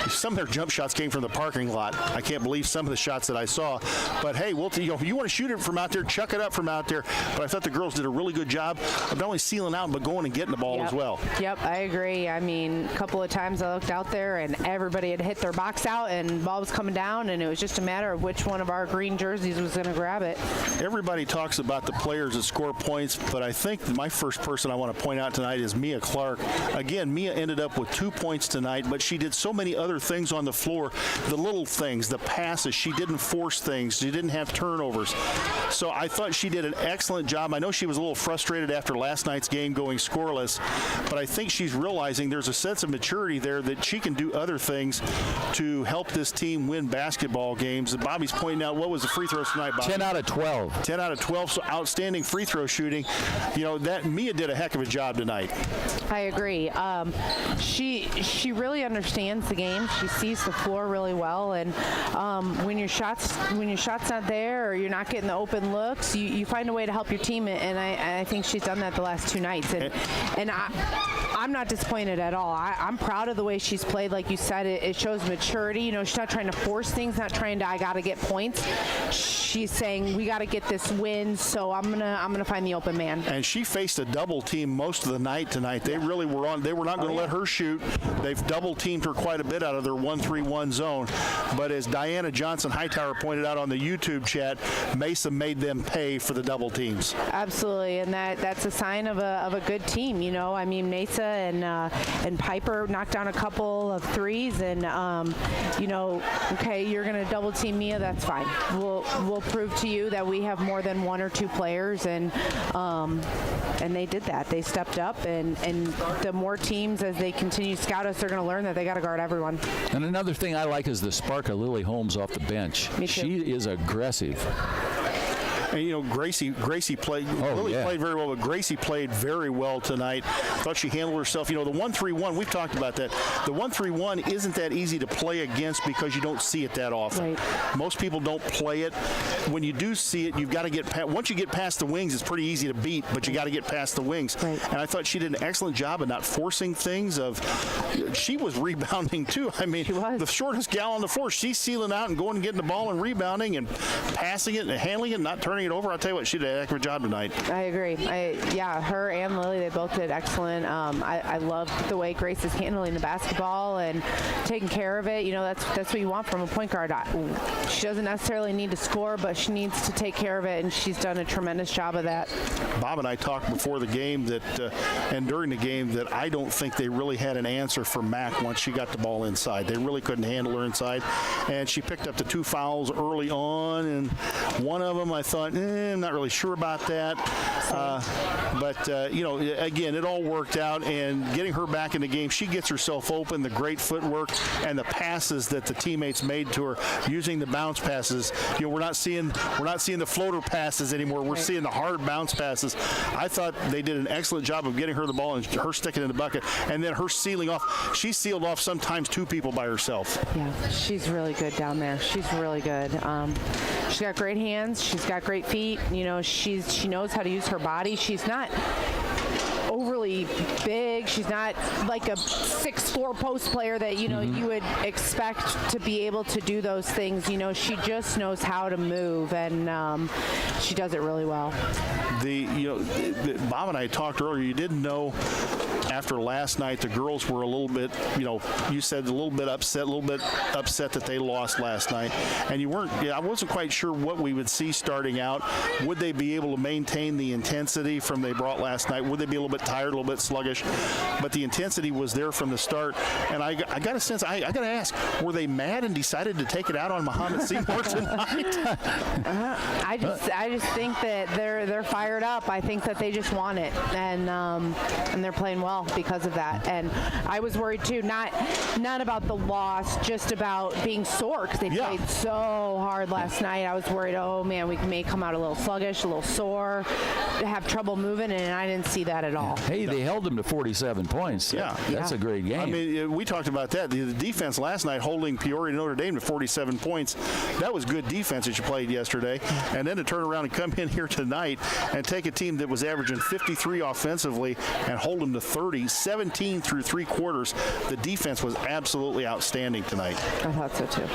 Some of their jump shots came from the parking lot. I can't believe some of the shots that I saw. But hey, if you want to shoot it from out there, chuck it up from out there. But I thought the girls did a really good job of not only sealing out, but going going and getting the ball as well. Yep, I agree. I mean, a couple of times I looked out there and everybody had hit their box out and the ball was coming down, and it was just a matter of which one of our green jerseys was going to grab it. Everybody talks about the players that score points, but I think my first person I want to point out tonight is Mia Clark. Again, Mia ended up with 2 points tonight, but she did so many other things on the floor, the little things, the passes. She didn't force things. She didn't have turnovers. So I thought she did an excellent job. I know she was a little frustrated after last night's game going scoreless, but I think she's realizing there's a sense of maturity there that she can do other things to help this team win basketball games. And Bobby's pointing out, what was the free throws tonight, Bobby? 10 out of 12. 10 out of 12, so outstanding free throw shooting. You know, that Mia did a heck of a job tonight. I agree. She really understands the game. She sees the floor really well, and when your shot's not there or you're not getting the open looks, you find a way to help your team, and I think she's done that the last 2 nights. And I'm not disappointed at all. I'm proud of the way she's played. Like you said, it shows maturity. You know, she's not trying to force things, not trying to, I got to get points. She's saying, we got to get this win, so I'm gonna find the open man. And she faced a double team most of the night tonight. They really were on. They were not going to let her shoot. They've double teamed her quite a bit out of their 1-3-1 zone. But as Diana Johnson Hightower pointed out on the YouTube chat, Mesa made them pay for the double teams. Absolutely, and that's a sign of a good team. You know, I mean, Mesa and Piper knocked down a couple of threes, and you know, okay, you're going to double team Mia. That's fine. We'll prove to you that we have more than 1 or 2 players, and they did that. They stepped up, and the more teams as they continue to scout us, they're going to learn that they got to guard everyone. And another thing I like is the spark of Lily Holmes off the bench. Me too. She is aggressive. And, you know, Gracie played, played very well, but Gracie played very well tonight. Thought she handled herself. You know, the 1-3-1, we've talked about that. The 1-3-1 isn't that easy to play against because you don't see it that often. Right. Most people don't play it. When you do see it, you've got to get past, once you get past the wings, it's pretty easy to beat, but you got to get past the wings. Right. And I thought she did an excellent job of not forcing things. She was rebounding too. I mean, the shortest gal on the floor, she's sealing out and going and getting the ball and rebounding and passing it and handling it and not turning it over. I'll tell you what, she did a heck of a job tonight. I agree. Her and Lily, they both did excellent. I love the way Grace is handling the basketball and taking care of it. You know, that's what you want from a point guard. She doesn't necessarily need to score, but she needs to take care of it, and she's done a tremendous job of that. Bob and I talked before the game that, and during the game, that I don't think they really had an answer for Mac once she got the ball inside. They really couldn't handle her inside, and she picked up the 2 fouls early on, and one of them I thought, I'm not really sure about that. But you know, again, it all worked out, and getting her back in the game, she gets herself open, the great footwork and the passes that the teammates made to her using the bounce passes. You know, we're not seeing the floater passes anymore. We're seeing the hard bounce passes. I thought they did an excellent job of getting her the ball and her sticking in the bucket, and then her sealing off. She sealed off sometimes 2 people by herself. Yeah, she's really good down there. She's really good. She's got great hands. She's got great feet. You know, she knows how to use her body. She's not overly big. She's not like a 6'4" post player that, you know, you would expect to be able to do those things. You know, she just knows how to move, and she does it really well. Bob and I talked earlier, you didn't know after last night the girls were a little bit, you know, you said a little bit upset that they lost last night, and I wasn't quite sure what we would see starting out. Would they be able to maintain the intensity from they brought last night? Would they be a little bit tired, a little bit sluggish? But the intensity was there from the start, and I got a sense, I got to ask, were they mad and decided to take it out on Mahomet-Seymour tonight? I just think that they're fired up. I think that they just want it, and they're playing well because of that. And I was worried too, not about the loss, just about being sore, because they played so hard last night. I was worried, oh man, we may come out a little sluggish, a little sore, have trouble moving, and I didn't see that at all. Hey, they held them to 47 points. Yeah. That's a great game. I mean, we talked about that. The defense last night holding Peoria Notre Dame to 47 points. That was good defense that you played yesterday. And then to turn around and come in here tonight and take a team that was averaging 53 offensively and hold them to 30, 17 through 3 quarters. The defense was absolutely outstanding tonight. I thought so too.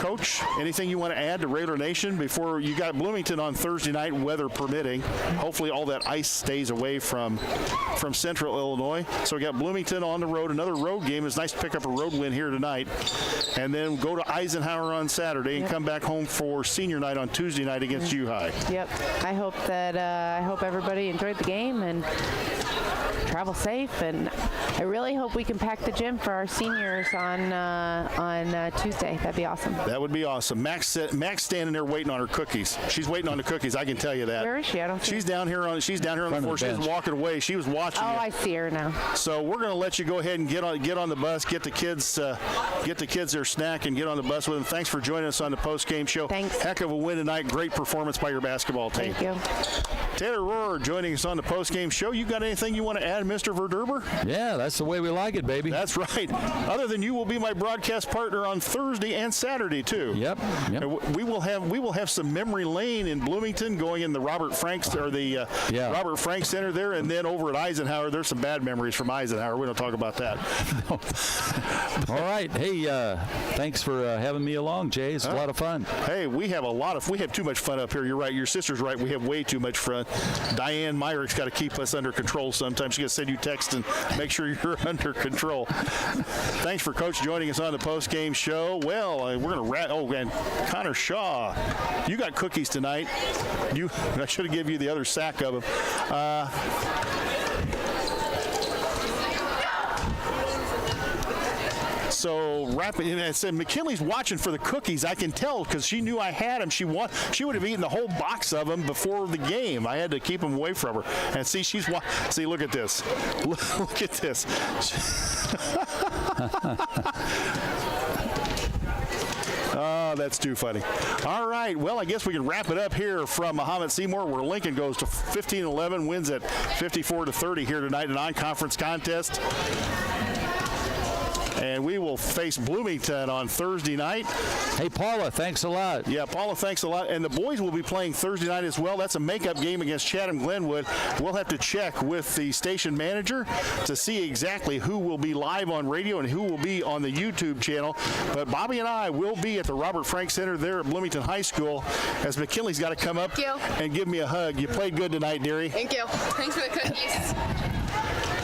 Coach, anything you want to add to Raider Nation before you got Bloomington on Thursday night, weather permitting? Hopefully all that ice stays away from central Illinois. So we got Bloomington on the road, another road game. It's nice to pick up a road win here tonight. And then go to Eisenhower on Saturday and come back home for senior night on Tuesday night against U-High. Yep. I hope that I hope everybody enjoyed the game and travel safe, and I really hope we can pack the gym for our seniors on Tuesday. That'd be awesome. That would be awesome. Max standing there waiting on her cookies. She's waiting on the cookies. I can tell you that. Where is she? I don't see She's down here on the floor. She's walking away. She was watching. Oh, I see her now. So we're going to let you go ahead and get on the bus, get the kids their snack, and get on the bus with them. Thanks for joining us on the post-game show. Thanks. Heck of a win tonight. Great performance by your basketball team. Thank you. Taylor Rohrer joining us on the post-game show. You got anything you want to add, Mr. Verderber? Yeah, that's the way we like it, baby. That's right. Other than you will be my broadcast partner on Thursday and Saturday too. Yep. We will have some memory lane in Bloomington, going in the Robert Frank Robert Frank Center there, and then over at Eisenhower. There's some bad memories from Eisenhower. We don't talk about that. All right. Hey, thanks for having me along, Jay. It's a lot of fun. Hey, we have too much fun up here. You're right. Your sister's right. We have way too much fun. Diane Myrick's got to keep us under control sometimes. She's got to send you text and make sure you're under control. Thanks for Coach joining us on the post-game show. Well, we're going to wrap. Oh, and Connor Shaw, you got cookies tonight. I should have given you the other sack of them. So rapid, and I said McKinley's watching for the cookies. I can tell because she knew I had them. She would have eaten the whole box of them before the game. I had to keep them away from her. And see, see, look at this. Look at this. Oh, that's too funny. All right, well, I guess we can wrap it up here from Mahomet-Seymour, where Lincoln goes to 15-11, wins at 54-30 here tonight in a non-conference contest. And we will face Bloomington on Thursday night. Hey, Paula, thanks a lot. Yeah, Paula, thanks a lot. And the boys will be playing Thursday night as well. That's a makeup game against Chatham-Glenwood. We'll have to check with the station manager to see exactly who will be live on radio and who will be on the YouTube channel. But Bobby and I will be at the Robert Frank Center there at Bloomington High School, as McKinley's got to come up and give me a hug. You played good tonight, dearie. Thank you. Thanks for the cookies.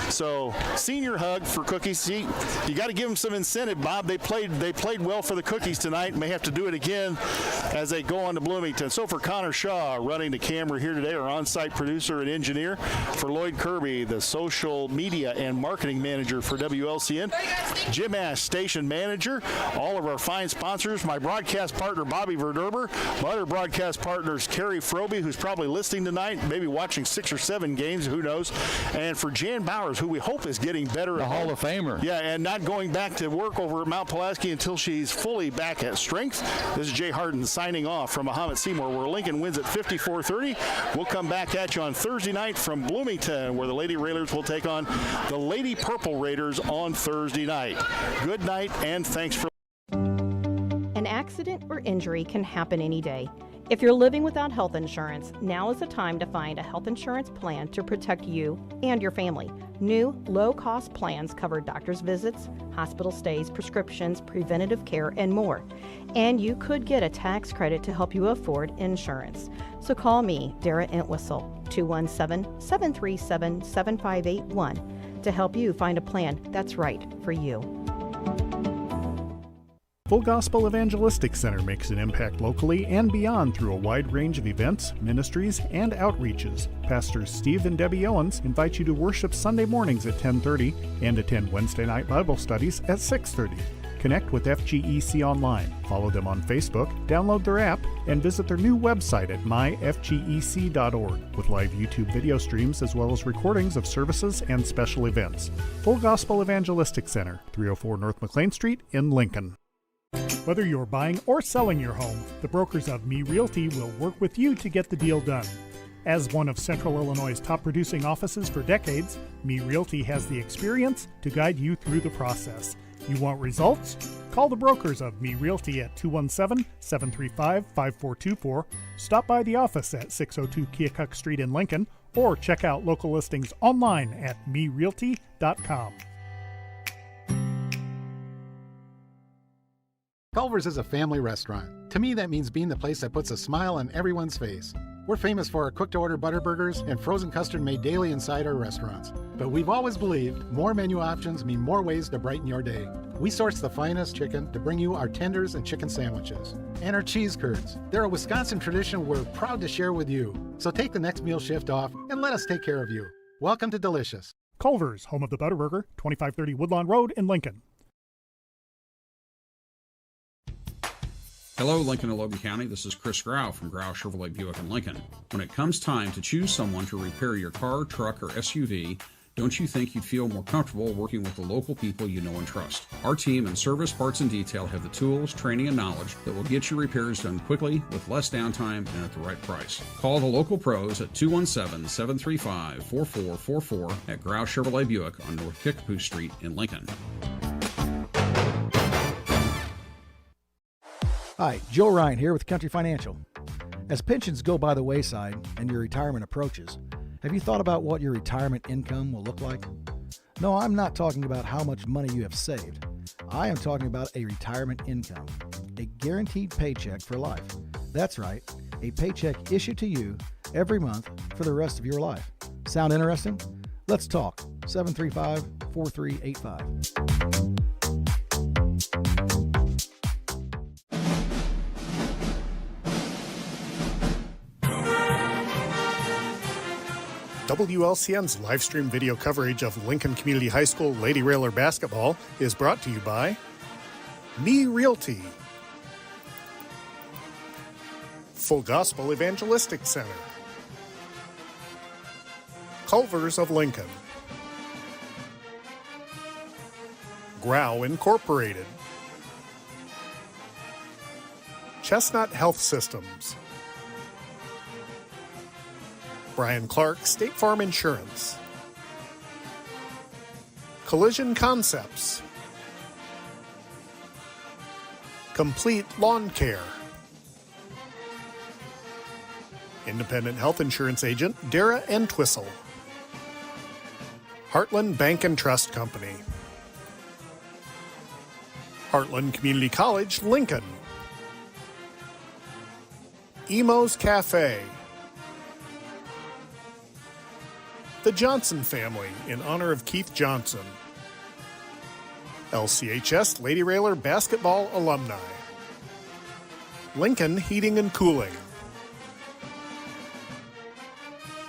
So, senior hug for cookies. See, you got to give them some incentive, Bob. They played well for the cookies tonight. May have to do it again as they go on to Bloomington. So for Connor Shaw running the camera here today, our on-site producer and engineer. For Lloyd Kirby, the social media and marketing manager for WLCN. Jim Ash, station manager. All of our fine sponsors. My broadcast partner, Bobby Verderber. My other broadcast partners, Kerry Froby, who's probably listening tonight, maybe watching 6 or 7 games, who knows. And for Jan Bowers, who we hope is getting better. The Hall of Famer. Yeah, and not going back to work over at Mount Pulaski until she's fully back at strength. This is Jay Harden signing off from Mahomet-Seymour, where Lincoln wins at 54-30. We'll come back at you on Thursday night from Bloomington, where the Lady Railers will take on the Lady Purple Raiders on Thursday night. Good night, and thanks for... An accident or injury can happen any day. If you're living without health insurance, now is the time to find a health insurance plan to protect you and your family. New, low-cost plans cover doctor's visits, hospital stays, prescriptions, preventative care, and more. And you could get a tax credit to help you afford insurance. So call me, Dara Entwistle, 217-737-7581 to help you find a plan that's right for you. Full Gospel Evangelistic Center makes an impact locally and beyond through a wide range of events, ministries, and outreaches. Pastors Steve and Debbie Owens invite you to worship Sunday mornings at 10:30 and attend Wednesday night Bible studies at 6:30. Connect with FGEC online, follow them on Facebook, download their app, and visit their new website at myfgec.org with live YouTube video streams as well as recordings of services and special events. Full Gospel Evangelistic Center, 304 North McLean Street in Lincoln. Whether you're buying or selling your home, the brokers of Me Realty will work with you to get the deal done. As one of Central Illinois' top producing offices for decades, Me Realty has the experience to guide you through the process. You want results? Call the brokers of Me Realty at 217-735-5424, stop by the office at 602 Keokuk Street in Lincoln, or check out local listings online at merealty.com. Culver's is a family restaurant. To me, that means being the place that puts a smile on everyone's face. We're famous for our cooked-to-order butter burgers and frozen custard made daily inside our restaurants. But we've always believed more menu options mean more ways to brighten your day. We source the finest chicken to bring you our tenders and chicken sandwiches. And our cheese curds. They're a Wisconsin tradition we're proud to share with you. So take the next meal shift off and let us take care of you. Welcome to Delicious. Culver's, home of the Butterburger, 2530 Woodlawn Road in Lincoln. Hello, Lincoln and Logan County. This is Chris Grau from Grau Chevrolet Buick in Lincoln. When it comes time to choose someone to repair your car, truck, or SUV, don't you think you'd feel more comfortable working with the local people you know and trust? Our team in service, parts, and detail have the tools, training, and knowledge that will get your repairs done quickly, with less downtime, and at the right price. Call the local pros at 217-735-4444 at Grau Chevrolet Buick on North Kickapoo Street in Lincoln. Hi, Joe Ryan here with Country Financial. As pensions go by the wayside and your retirement approaches, have you thought about what your retirement income will look like? No, I'm not talking about how much money you have saved. I am talking about a retirement income, a guaranteed paycheck for life. That's right, a paycheck issued to you every month for the rest of your life. Sound interesting? Let's talk. 735-4385. WLCN's live stream video coverage of Lincoln Community High School Lady Railer basketball is brought to you by Me Realty, Full Gospel Evangelistic Center, Culver's of Lincoln, Grau Incorporated, Chestnut Health Systems, Brian Clark State Farm Insurance, Collision Concepts, Complete Lawn Care, Independent Health Insurance Agent Dara Entwistle, Heartland Bank and Trust Company, Heartland Community College, Lincoln, Emo's Cafe, The Johnson Family in honor of Keith Johnson, LCHS Lady Railer Basketball Alumni, Lincoln Heating and Cooling,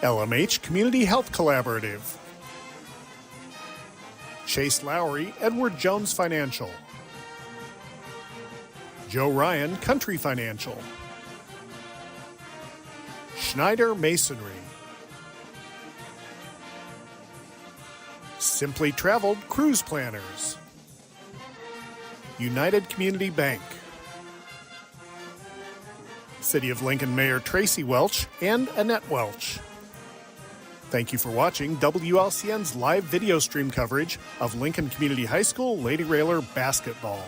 LMH Community Health Collaborative, Chase Lowry Edward Jones Financial, Joe Ryan Country Financial, Schneider Masonry, Simply Traveled Cruise Planners, United Community Bank, City of Lincoln Mayor Tracy Welch and Annette Welch. Thank you for watching WLCN's live video stream coverage of Lincoln Community High School Lady Railer basketball.